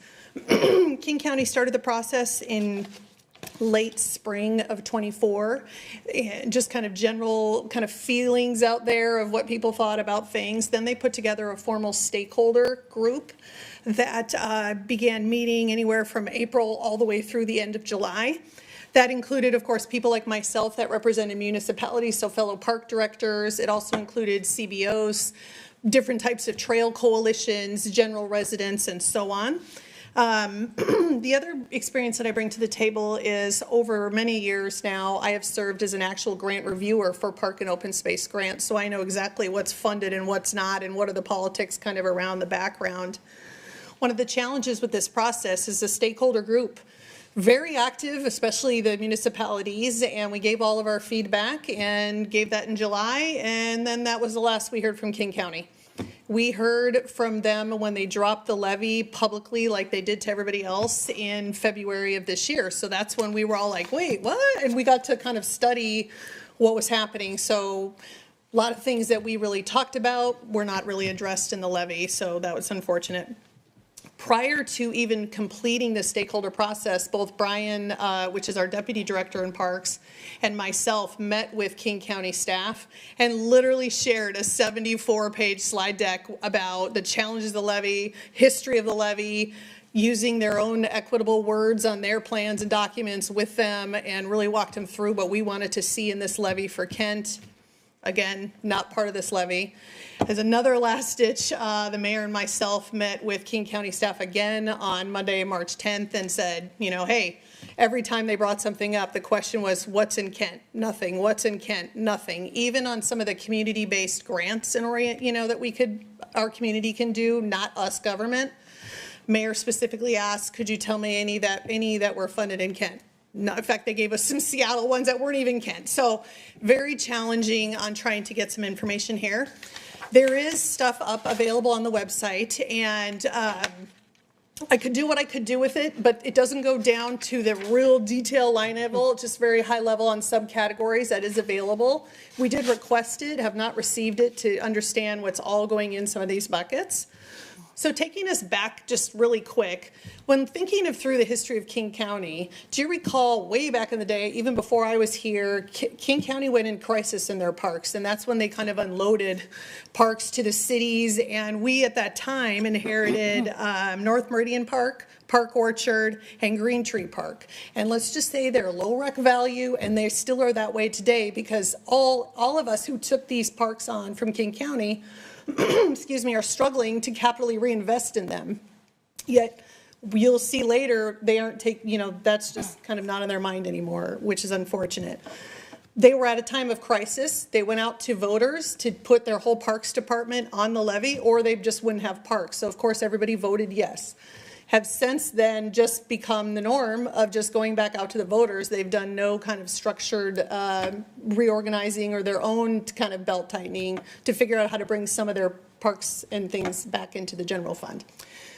King County started the process in late spring of 24, just kind of general kind of feelings out there of what people thought about things. Then they put together a formal stakeholder group that began meeting anywhere from April all the way through the end of July. That included, of course, people like myself that represented municipalities, so fellow park directors. It also included CBOs, different types of trail coalitions, general residents, and so on. The other experience that I bring to the table is over many years now, I have served as an actual grant reviewer for park and open space grants, so I know exactly what's funded and what's not and what are the politics kind of around the background. One of the challenges with this process is the stakeholder group. Very active, especially the municipalities, and we gave all of our feedback and gave that in July, and then that was the last we heard from King County. We heard from them when they dropped the levy publicly like they did to everybody else in February of this year. So that's when we were all like, wait, what? And we got to kind of study what was happening. So a lot of things that we really talked about were not really addressed in the levy, so that was unfortunate. Prior to even completing the stakeholder process, both Brian, which is our deputy director in parks, and myself met with King County staff and literally shared a 74-page slide deck about the challenges of the levy, history of the levy, using their own equitable words on their plans and documents with them, and really walked them through what we wanted to see in this levy for Kent. Again, not part of this levy. As another last ditch, the mayor and myself met with King County staff again on Monday, March 10th, and said, you know, hey, every time they brought something up, the question was, what's in Kent? Nothing. What's in Kent? Nothing. Even on some of the community-based grants and that our community can do, not us government. Mayor specifically asked, could you tell me any that were funded in Kent? No, in fact, they gave us some Seattle ones that weren't even Kent. So very challenging on trying to get some information here. There is stuff up available on the website, and I could do what I could do with it, but it doesn't go down to the real detail line level, just very high level on subcategories that is available. We did request it, have not received it to understand what's all going in some of these buckets. So taking us back just really quick, when thinking through the history of King County, do you recall way back in the day, even before I was here, King County went in crisis in their parks, and that's when they kind of unloaded parks to the cities, and we at that time inherited North Meridian Park, Park Orchard, and Green Tree Park. And let's just say they're low rec value, and they still are that way today because all of us who took these parks on from King County excuse me, are struggling to capitally reinvest in them. Yet you'll see later they aren't that's just kind of not in their mind anymore, which is unfortunate. They were at a time of crisis. They went out to voters to put their whole parks department on the levy, or they just wouldn't have parks. So of course everybody voted yes. Have since then just become the norm of just going back out to the voters. They've done no kind of structured reorganizing or their own kind of belt tightening to figure out how to bring some of their parks and things back into the general fund.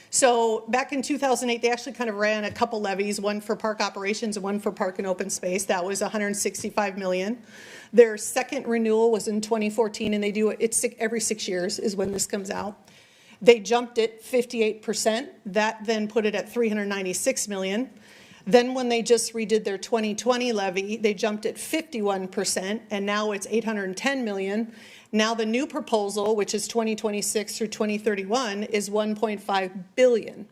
So back in 2008, they actually kind of ran a couple levies, one for park operations and one for park and open space. That was $165 million. Their second renewal was in 2014, and they do it every 6 years is when this comes out. They jumped it 58%. That then put it at $396 million. Then when they just redid their 2020 levy, they jumped it 51%, and now it's $810 million. Now the new proposal, which is 2026 through 2031, is $1.5 billion,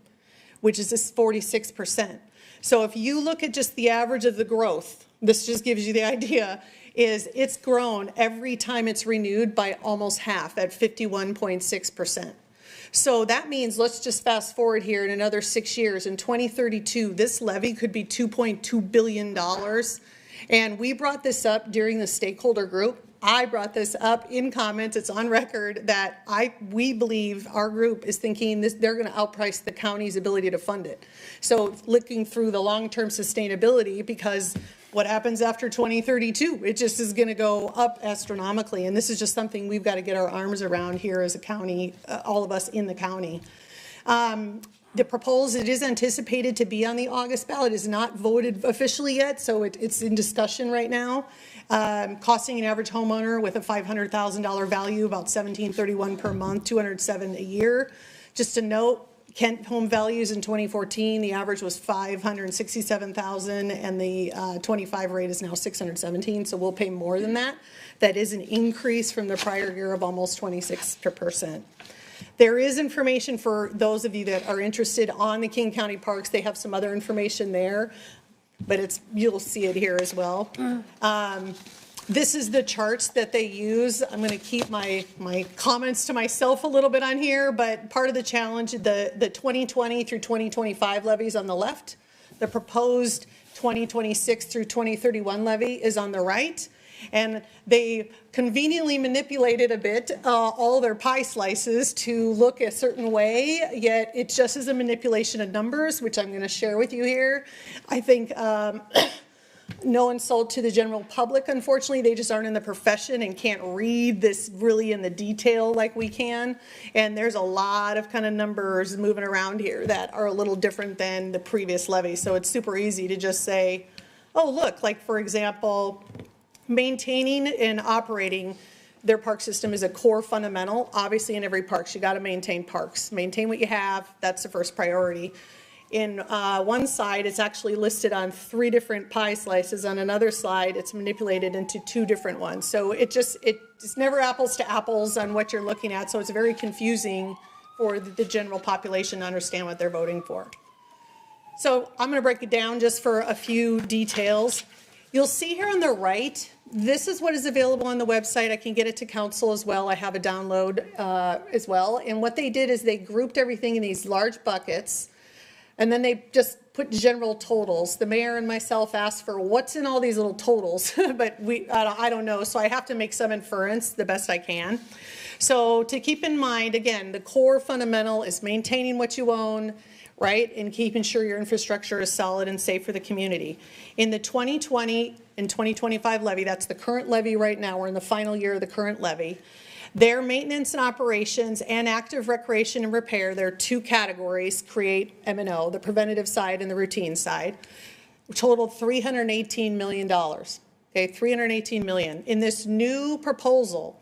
which is this 46%. So if you look at just the average of the growth, this just gives you the idea, is it's grown every time it's renewed by almost half at 51.6%. So that means, let's just fast forward here in another 6 years. In 2032, this levy could be $2.2 billion. And we brought this up during the stakeholder group. I brought this up in comments. It's on record that we believe our group is thinking they're going to outprice the county's ability to fund it. So looking through the long-term sustainability, because what happens after 2032? It just is going to go up astronomically. And this is just something we've got to get our arms around here as a county, all of us in the county. The proposal, it is anticipated to be on the August ballot. It is not voted officially yet, so it's in discussion right now. Costing an average homeowner with a $500,000 value about $1,731 per month, $207 a year. Just a note, Kent home values in 2014, the average was $567,000, and the 25 rate is now $617. So we'll pay more than that. That is an increase from the prior year of almost 26%. There is information for those of you that are interested on the King County Parks. They have some other information there, but you'll see it here as well. This is the charts that they use. I'm going to keep my comments to myself a little bit on here, but part of the challenge, the 2020 through 2025 levies on the left, the proposed 2026 through 2031 levy is on the right. And they conveniently manipulated a bit all their pie slices to look a certain way, yet it just is a manipulation of numbers, which I'm going to share with you here. I think no insult to the general public, unfortunately. They just aren't in the profession and can't read this really in the detail like we can. And there's a lot of kind of numbers moving around here that are a little different than the previous levy. So it's super easy to just say, oh, look, like for example, maintaining and operating their park system is a core fundamental. Obviously, in every park, you got to maintain parks. Maintain what you have. That's the first priority. In one side, it's actually listed on 3 different pie slices. On another slide, it's manipulated into 2 different ones. So it's never apples to apples on what you're looking at. So it's very confusing for the general population to understand what they're voting for. So I'm going to break it down just for a few details. You'll see here on the right, this is what is available on the website. I can get it to council as well. I have a download as well. And what they did is they grouped everything in these large buckets, and then they just put general totals. The mayor and myself asked for what's in all these little totals, but I don't know, so I have to make some inference the best I can. So to keep in mind, again, the core fundamental is maintaining what you own, right, and keeping sure your infrastructure is solid and safe for the community. In the 2020 and 2025 levy, that's the current levy right now, we're in the final year of the current levy, their maintenance and operations and active recreation and repair, there are 2 categories, create M&O, the preventative side and the routine side, totaled $318 million, okay, $318 million. In this new proposal,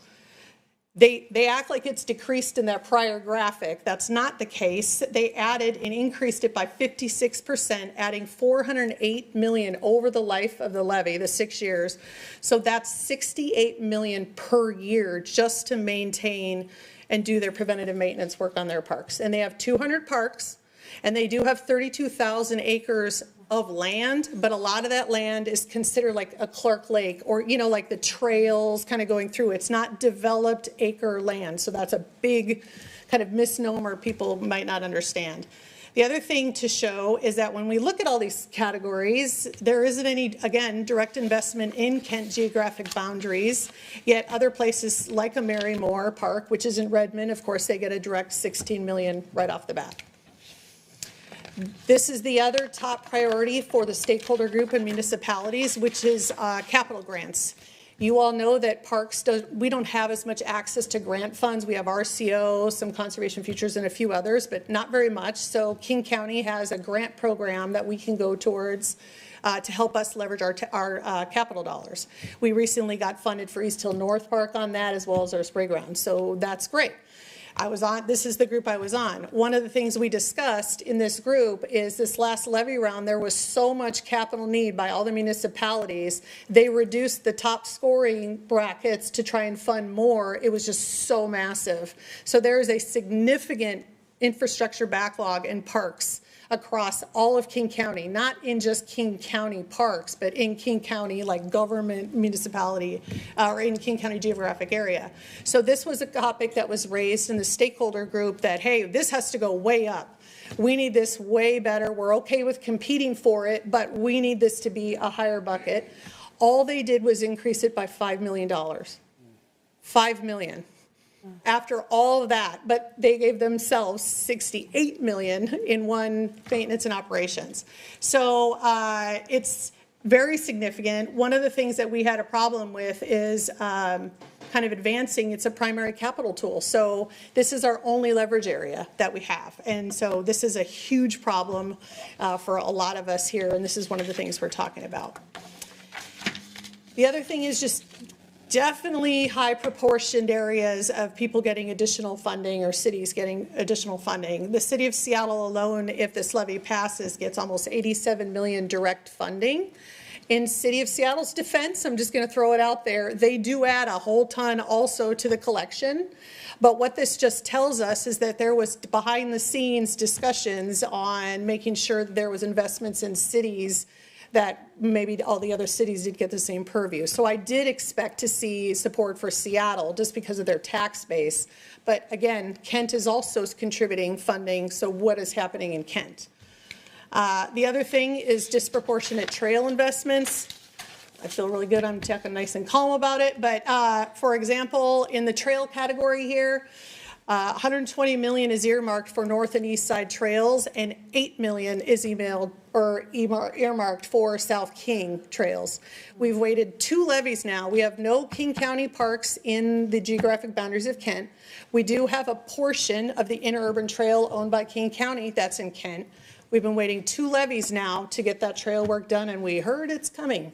they act like it's decreased in that prior graphic. That's not the case. They added and increased it by 56%, adding $408 million over the life of the levy, the 6 years. So that's $68 million per year just to maintain and do their preventative maintenance work on their parks. And they have 200 parks, and they do have 32,000 acres of land, but a lot of that land is considered like a Clark Lake or, you know, like the trails kind of going through. It's not developed acre land. So that's a big kind of misnomer people might not understand. The other thing to show is that when we look at all these categories, there isn't any, again, direct investment in Kent geographic boundaries, yet other places like a Mary Moore Park, which is in Redmond, of course, they get a direct $16 million right off the bat. This is the other top priority for the stakeholder group and municipalities, which is capital grants. You all know that parks, we don't have as much access to grant funds. We have RCO, some conservation futures, and a few others, but not very much. So King County has a grant program that we can go towards to help us leverage our capital dollars. We recently got funded for East Hill North Park on that, as well as our spray ground. So that's great. This is the group I was on. One of the things we discussed in this group is this last levy round, there was so much capital need by all the municipalities. They reduced the top scoring brackets to try and fund more. It was just so massive. So there is a significant infrastructure backlog in parks across all of King County, not in just King County parks, but in King County, like government, municipality, or in King County geographic area. So this was a topic that was raised in the stakeholder group that, hey, this has to go way up. We need this way better. We're okay with competing for it, but we need this to be a higher bucket. All they did was increase it by $5 million. $5 million. After all of that, but they gave themselves $68 million in one maintenance and operations. So it's very significant. One of the things that we had a problem with is kind of advancing. It's a primary capital tool. So this is our only leverage area that we have. And so this is a huge problem for a lot of us here. And this is one of the things we're talking about. The other thing is just definitely high proportioned areas of people getting additional funding or cities getting additional funding. The city of Seattle alone, if this levy passes, gets almost $87 million direct funding. In city of Seattle's defense, I'm just going to throw it out there, they do add a whole ton also to the collection. But what this just tells us is that there was behind the scenes discussions on making sure that there was investments in cities that maybe all the other cities did get the same purview. So I did expect to see support for Seattle just because of their tax base. But again, Kent is also contributing funding, so what is happening in Kent? The other thing is disproportionate trail investments. I feel really good, I'm talking nice and calm about it. But for example, in the trail category here, $120 million is earmarked for north and east side trails, and $8 million is earmarked for South King trails. We've waited 2 levies now. We have no King County parks in the geographic boundaries of Kent. We do have a portion of the interurban trail owned by King County that's in Kent. We've been waiting 2 levies now to get that trail work done, and we heard it's coming.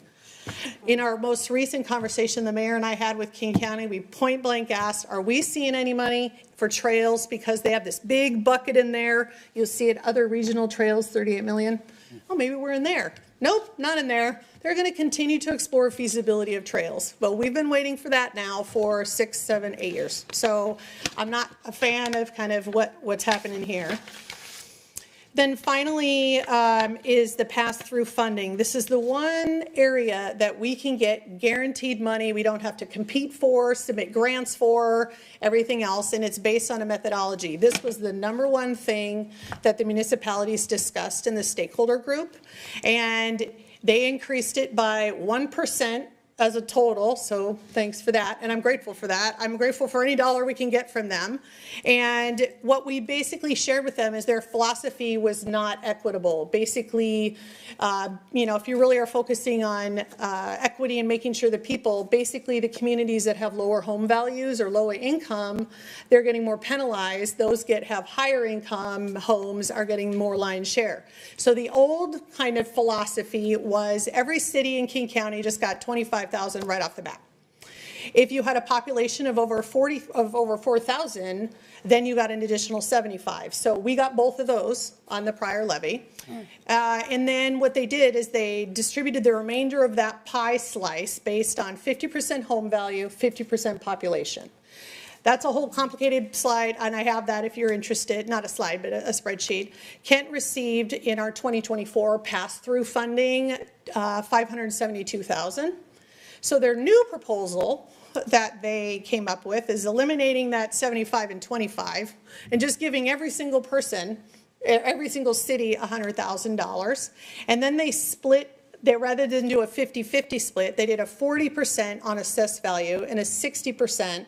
In our most recent conversation the mayor and I had with King County, we point blank asked, are we seeing any money for trails? Because they have this big bucket in there. You'll see it other regional trails, $38 million. Oh, maybe we're in there. Nope, not in there. They're going to continue to explore feasibility of trails. But we've been waiting for that now for 6, 7, 8 years. So I'm not a fan of kind of what's happening here. Then finally is the pass-through funding. This is the one area that we can get guaranteed money. We don't have to compete for, submit grants for, everything else, and it's based on a methodology. This was the #1 thing that the municipalities discussed in the stakeholder group, and they increased it by 1% as a total, so thanks for that, and I'm grateful for that. I'm grateful for any dollar we can get from them. And what we basically shared with them is their philosophy was not equitable. Basically, if you really are focusing on equity and making sure that people, basically the communities that have lower home values or lower income, they're getting more penalized. Those have higher income homes are getting more lion's share. So the old kind of philosophy was every city in King County just got 25,000 right off the bat. If you had a population of over 4,000, then you got an additional 75. So we got both of those on the prior levy. And then what they did is they distributed the remainder of that pie slice based on 50% home value, 50% population. That's a whole complicated slide, and I have that if you're interested. Not a slide, but a spreadsheet. Kent received in our 2024 pass-through funding $572,000. So their new proposal that they came up with is eliminating that 75 and 25 and just giving every single person, every single city $100,000. And then they rather than do a 50-50 split, they did a 40% on assessed value and a 60%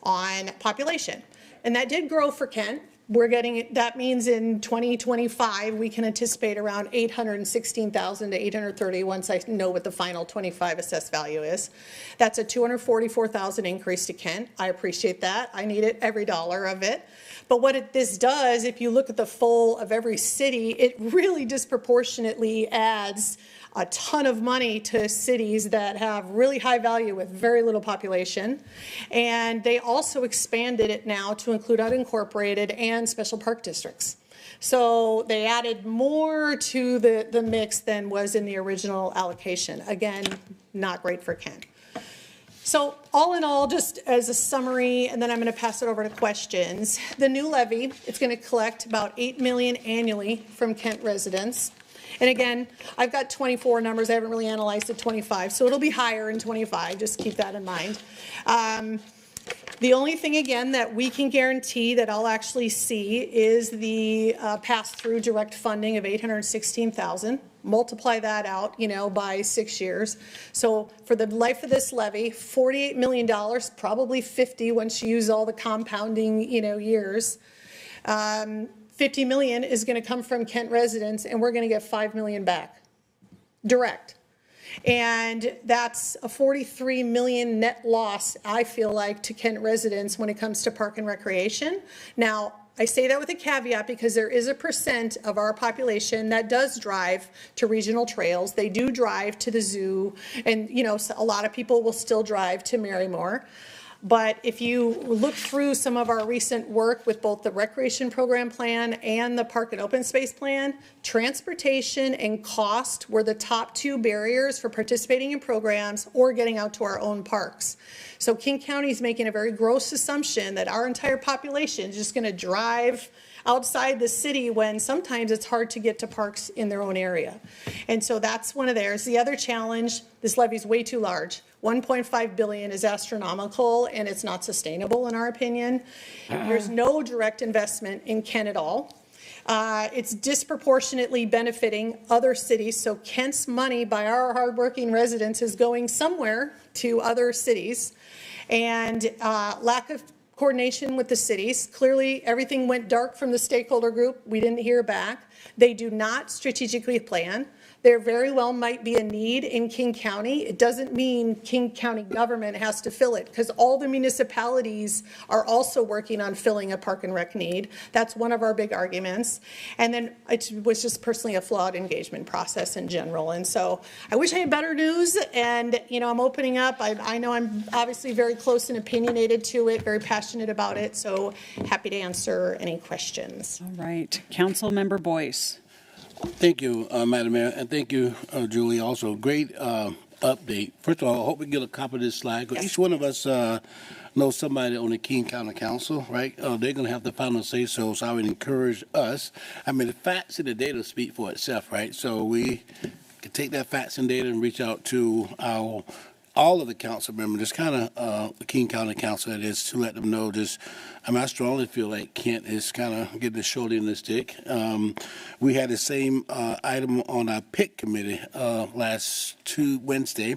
on population. And that did grow for Kent. That means in 2025, we can anticipate around 816,000 to 830 once I know what the final 25 assessed value is. That's a 244,000 increase to Kent. I appreciate that. I need it, every dollar of it. But what this does, if you look at the full of every city, it really disproportionately adds a ton of money to cities that have really high value with very little population. And they also expanded it now to include unincorporated and special park districts. So they added more to the mix than was in the original allocation. Again, not great for Kent. So all in all, just as a summary, and then I'm going to pass it over to questions. The new levy, it's going to collect about $8 million annually from Kent residents. And again, I've got 24 numbers. I haven't really analyzed the 25, so it'll be higher in 25. Just keep that in mind. The only thing, again, that we can guarantee that I'll actually see is the pass-through direct funding of $816,000. Multiply that out, by 6 years. So for the life of this levy, $48 million, probably 50 once you use all the compounding, years. 50 million is going to come from Kent residents, and we're going to get 5 million back, direct. And that's a 43 million net loss, I feel like, to Kent residents when it comes to park and recreation. Now, I say that with a caveat because there is a percent of our population that does drive to regional trails. They do drive to the zoo, and a lot of people will still drive to Marymore. But if you look through some of our recent work with both the recreation program plan and the park and open space plan, transportation and cost were the top 2 barriers for participating in programs or getting out to our own parks. So King County is making a very gross assumption that our entire population is just going to drive outside the city when sometimes it's hard to get to parks in their own area. And so that's one of theirs. The other challenge, this levy is way too large. 1.5 billion is astronomical, and it's not sustainable in our opinion. There's no direct investment in Kent at all. It's disproportionately benefiting other cities. So Kent's money by our hardworking residents is going somewhere to other cities. And lack of coordination with the cities. Clearly, everything went dark from the stakeholder group. We didn't hear back. They do not strategically plan. There very well might be a need in King County. It doesn't mean King County government has to fill it, because all the municipalities are also working on filling a park and rec need. That's one of our big arguments. And then it was just personally a flawed engagement process in general. And so I wish I had better news, and I'm opening up. I know I'm obviously very close and opinionated to it, very passionate about it, so happy to answer any questions. All right, Councilmember Boyce. Thank you, Madam Mayor, and thank you, Julie, also. Great update. First of all, I hope we get a copy of this slide. Yes. Each one of us knows somebody on the King County Council, right? They're going to have the final say-so, so I would encourage us. I mean, the facts and the data speak for itself, right? So we can take that facts and data and reach out to all of the council members, just kind of the King County Council, that is, to let them know just, I strongly feel like Kent is kind of getting the short end of the stick. We had the same item on our PIT committee last Wednesday.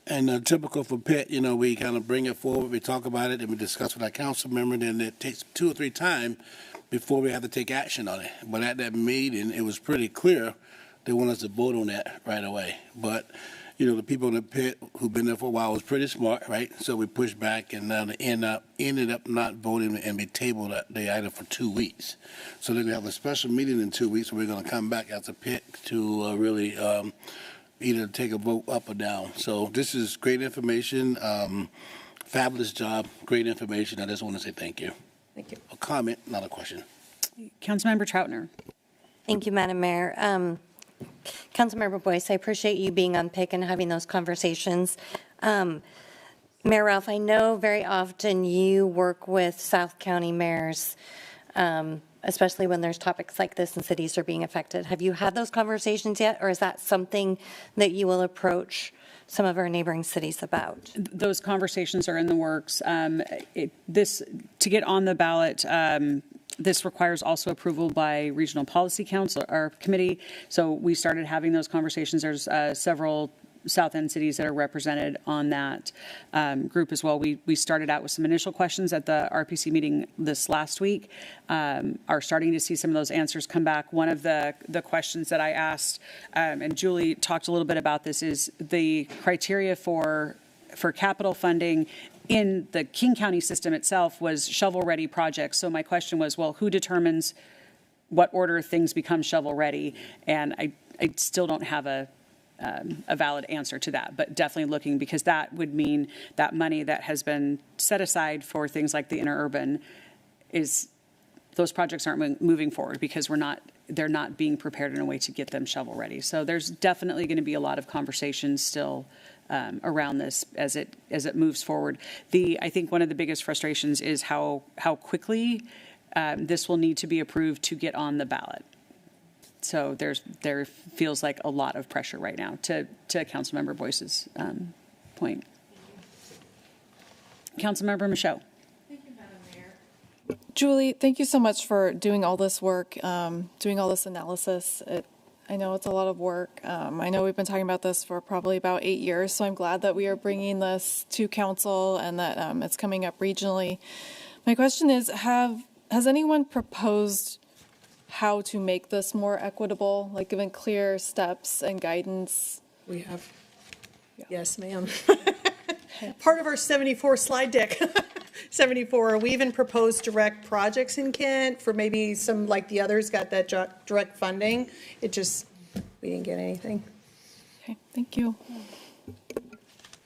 And typical for PIT, we kind of bring it forward, we talk about it, and we discuss with our council member, then it takes 2 or 3 times before we have to take action on it. But at that meeting, it was pretty clear they want us to vote on that right away. But the people in the pit who've been there for a while was pretty smart, right? So we pushed back, and now they ended up not voting, and we tabled the item for 2 weeks. So then we have a special meeting in 2 weeks, where we're going to come back as a pit to really either take a vote up or down. So this is great information, fabulous job, great information. I just want to say thank you. Thank you. A comment, not a question. Councilmember Troutner. Thank you, Madam Mayor. Councilmember Boyce, I appreciate you being on PIC and having those conversations. Mayor Ralph, I know very often you work with South County mayors, especially when there's topics like this and cities are being affected. Have you had those conversations yet, or is that something that you will approach some of our neighboring cities about? Those conversations are in the works. To get on the ballot, this requires also approval by Regional Policy Council, our committee. So we started having those conversations. There's several South End cities that are represented on that group as well. We started out with some initial questions at the RPC meeting this last week, are starting to see some of those answers come back. One of the questions that I asked, and Julie talked a little bit about this, is the criteria for capital funding in the King County system itself was shovel-ready projects. So my question was, well, who determines what order things become shovel-ready? And I still don't have a valid answer to that, but definitely looking, because that would mean that money that has been set aside for things like the interurban those projects aren't moving forward because they're not being prepared in a way to get them shovel-ready. So there's definitely going to be a lot of conversations still around this as it moves forward. I think one of the biggest frustrations is how quickly this will need to be approved to get on the ballot. So there feels like a lot of pressure right now, to Councilmember Boyce's point. Councilmember Michaud. Julie, thank you so much for doing all this work, doing all this analysis. I know it's a lot of work. I know we've been talking about this for probably about 8 years, so I'm glad that we are bringing this to council and that it's coming up regionally. My question is, has anyone proposed how to make this more equitable, like given clear steps and guidance? We have. Yes, ma'am. Part of our 74 slide deck. 74, we even proposed direct projects in Kent for maybe some, like the others got that direct funding. We didn't get anything. Okay, thank you.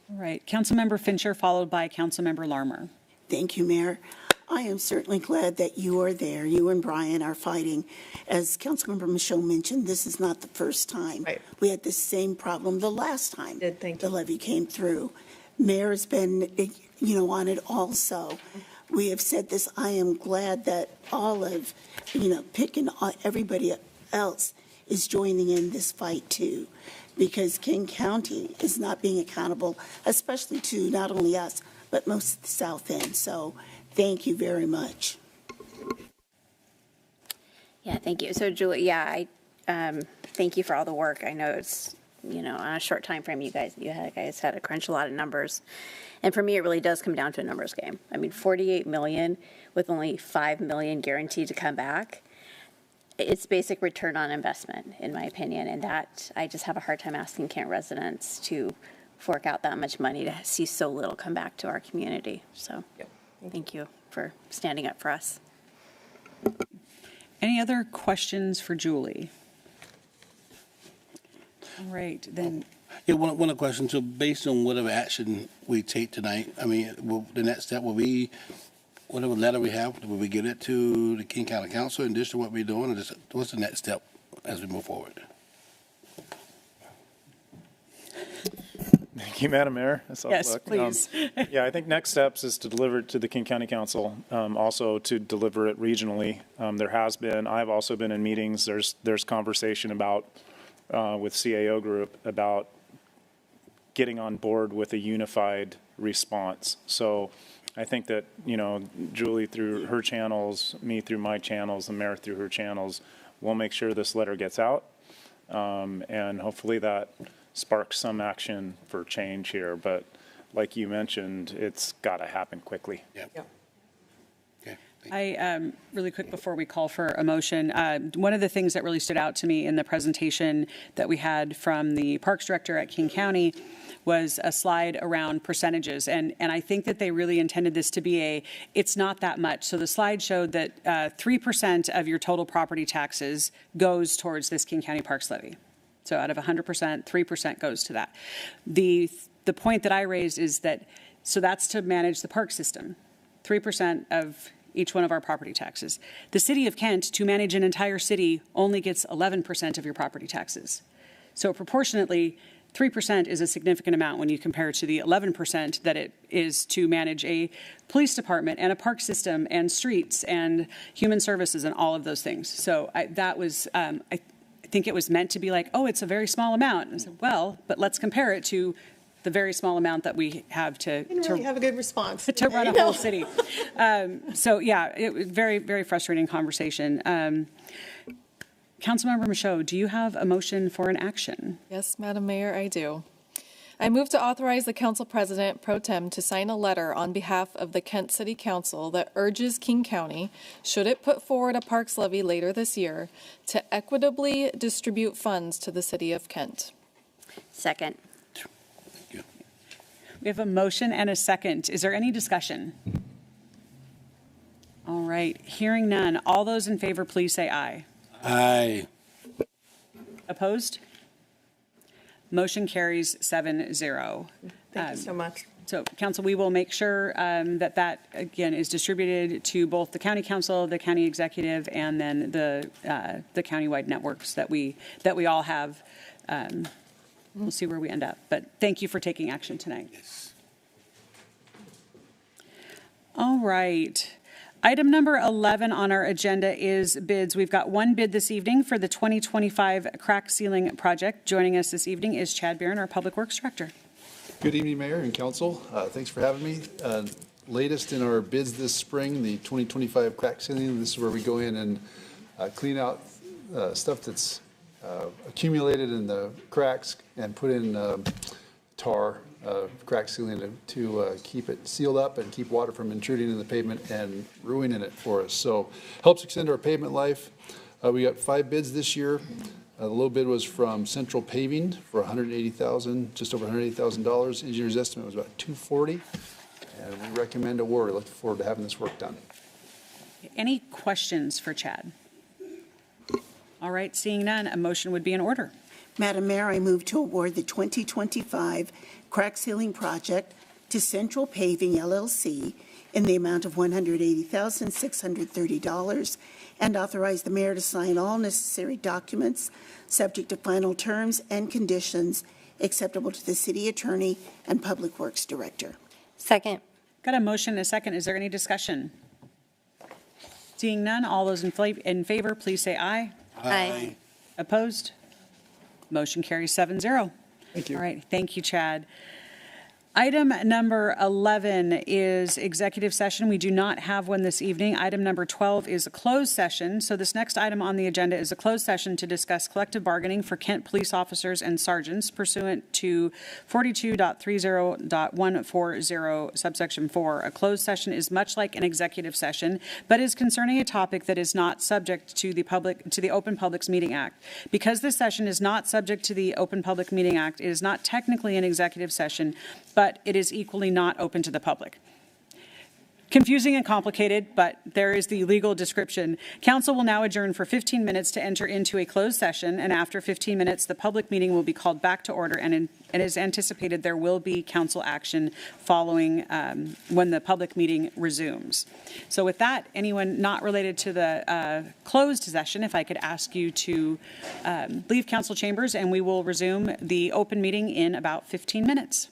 All right, Councilmember Fincher, followed by Councilmember Larmer. Thank you, Mayor. I am certainly glad that you are there. You and Brian are fighting. As Councilmember Michaud mentioned, this is not the first time. Right. We had the same problem the last time the levy came through. Mayor has been, on it also. We have said this. I am glad that all of, everybody else is joining in this fight too, because King County is not being accountable, especially to not only us, but most of the South End. So thank you very much. Yeah, thank you. So Julie, I thank you for all the work. I know it's, on a short time frame, you guys had to crunch a lot of numbers. And for me, it really does come down to a numbers game. I mean, 48 million with only 5 million guaranteed to come back. It's basic return on investment, in my opinion. And that, I just have a hard time asking Kent residents to fork out that much money to see so little come back to our community. So thank you for standing up for us. Any other questions for Julie? All right, then. Yeah, one question. So based on whatever action we take tonight, I mean, the next step will be whatever letter we have, will we get it to the King County Council in addition to what we're doing? Or just, what's the next step as we move forward? Thank you, Madam Mayor. Yes, please. I think next steps is to deliver it to the King County Council, also to deliver it regionally. I've also been in meetings, there's conversation about, with CAO Group about getting on board with a unified response. So I think that, Julie through her channels, me through my channels, the mayor through her channels, we'll make sure this letter gets out. And hopefully that sparks some action for change here. But like you mentioned, it's got to happen quickly. Yep. I, really quick before we call for a motion, one of the things that really stood out to me in the presentation that we had from the Parks Director at King County was a slide around percentages. And I think that they really intended this to be it's not that much. So the slide showed that 3% of your total property taxes goes towards this King County Parks levy. So out of 100%, 3% goes to that. The point that I raised is that, so that's to manage the park system, 3% of each one of our property taxes. The city of Kent, to manage an entire city, only gets 11% of your property taxes. So proportionately, 3% is a significant amount when you compare to the 11% that it is to manage a police department and a park system and streets and human services and all of those things. So I think it was meant to be like, oh, it's a very small amount. And I said, well, but let's compare it to the very small amount that we have to really have a good response to run a whole city. So yeah, it was very, very frustrating conversation. Councilmember Michaud, do you have a motion for an action? Yes, Madam Mayor, I do. I move to authorize the Council President Pro Tem to sign a letter on behalf of the Kent City Council that urges King County, should it put forward a parks levy later this year, to equitably distribute funds to the city of Kent. Second. We have a motion and a second. Is there any discussion? All right, hearing none. All those in favor, please say aye. Aye. Opposed? Motion carries 7-0. Thank you so much. So, Council, we will make sure that again is distributed to both the County Council, the County Executive, and then the countywide networks that we all have We'll see where we end up. But thank you for taking action tonight. All right. Item number 11 on our agenda is bids. We've got one bid this evening for the 2025 crack ceiling project. Joining us this evening is Chad Barron, our Public Works Director. Good evening, Mayor and Council. Thanks for having me. Latest in our bids this spring, the 2025 crack ceiling. This is where we go in and clean out stuff that's accumulated in the cracks and put in tar, crack sealing to keep it sealed up and keep water from intruding in the pavement and ruining it for us. So helps extend our pavement life. We got 5 bids this year. The low bid was from Central Paving for $180,000, just over $180,000. Engineer's estimate was about $240,000, and we recommend award. Looking forward to having this work done. Any questions for Chad? All right, seeing none, a motion would be in order. Madam Mayor, I move to award the 2025 crack ceiling project to Central Paving LLC in the amount of $180,630 and authorize the mayor to sign all necessary documents subject to final terms and conditions acceptable to the city attorney and public works director. Second. Got a motion and a second. Is there any discussion? Seeing none, all those in favor, please say aye. Aye. Opposed? Motion carries 7-0. Thank you. All right, thank you, Chad. Item number 11 is executive session. We do not have one this evening. Item number 12 is a closed session. So this next item on the agenda is a closed session to discuss collective bargaining for Kent police officers and sergeants pursuant to 42.30.140 subsection 4. A closed session is much like an executive session, but is concerning a topic that is not subject to the Open Publics Meeting Act. Because this session is not subject to the Open Public Meeting Act, it is not technically an executive session, but it is equally not open to the public. Confusing and complicated, but there is the legal description. Council will now adjourn for 15 minutes to enter into a closed session, and after 15 minutes, the public meeting will be called back to order, and it is anticipated there will be council action following when the public meeting resumes. So with that, anyone not related to the closed session, if I could ask you to leave council chambers, and we will resume the open meeting in about 15 minutes.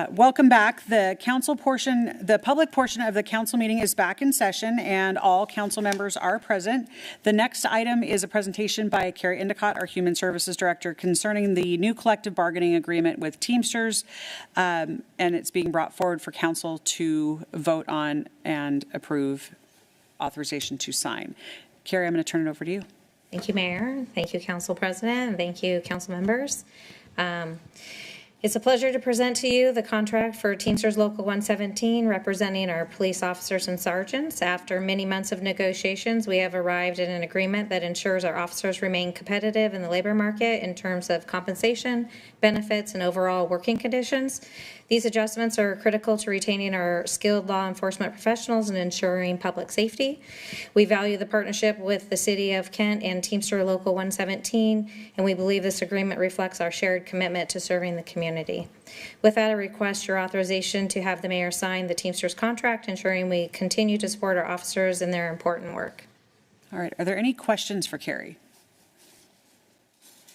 Welcome back. The public portion of the council meeting is back in session and all council members are present. The next item is a presentation by Carrie Endicott, our Human Services Director, concerning the new collective bargaining agreement with Teamsters. And it's being brought forward for council to vote on and approve authorization to sign. Carrie, I'm going to turn it over to you. Thank you, Mayor. Thank you, Council President, and thank you, council members. It's a pleasure to present to you the contract for Teamsters Local 117 representing our police officers and sergeants. After many months of negotiations, we have arrived at an agreement that ensures our officers remain competitive in the labor market in terms of compensation, benefits, and overall working conditions. These adjustments are critical to retaining our skilled law enforcement professionals and ensuring public safety. We value the partnership with the City of Kent and Teamster Local 117, and we believe this agreement reflects our shared commitment to serving the community. With that, I request your authorization to have the mayor sign the Teamsters contract, ensuring we continue to support our officers in their important work. All right. Are there any questions for Carrie?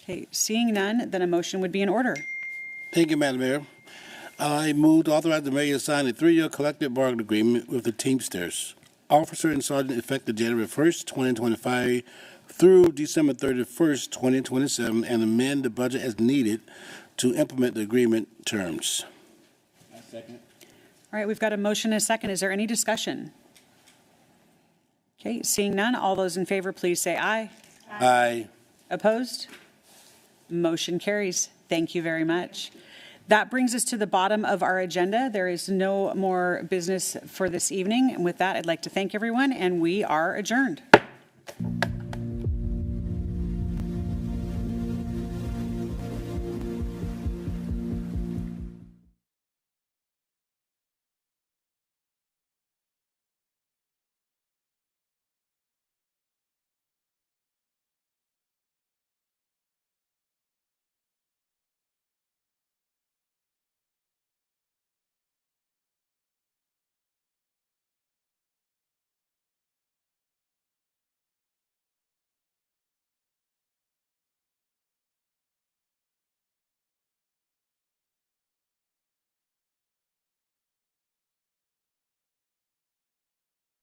Okay. Seeing none, then a motion would be in order. Thank you, Madam Mayor. I move to authorize the mayor to sign a 3-year collective bargaining agreement with the Teamsters. Officer and sergeant effective January 1st, 2025 through December 31st, 2027, and amend the budget as needed to implement the agreement terms. All right, we've got a motion and a second. Is there any discussion? Okay, seeing none, all those in favor, please say aye. Aye. Opposed? Motion carries. Thank you very much. That brings us to the bottom of our agenda. There is no more business for this evening. And with that, I'd like to thank everyone, and we are adjourned.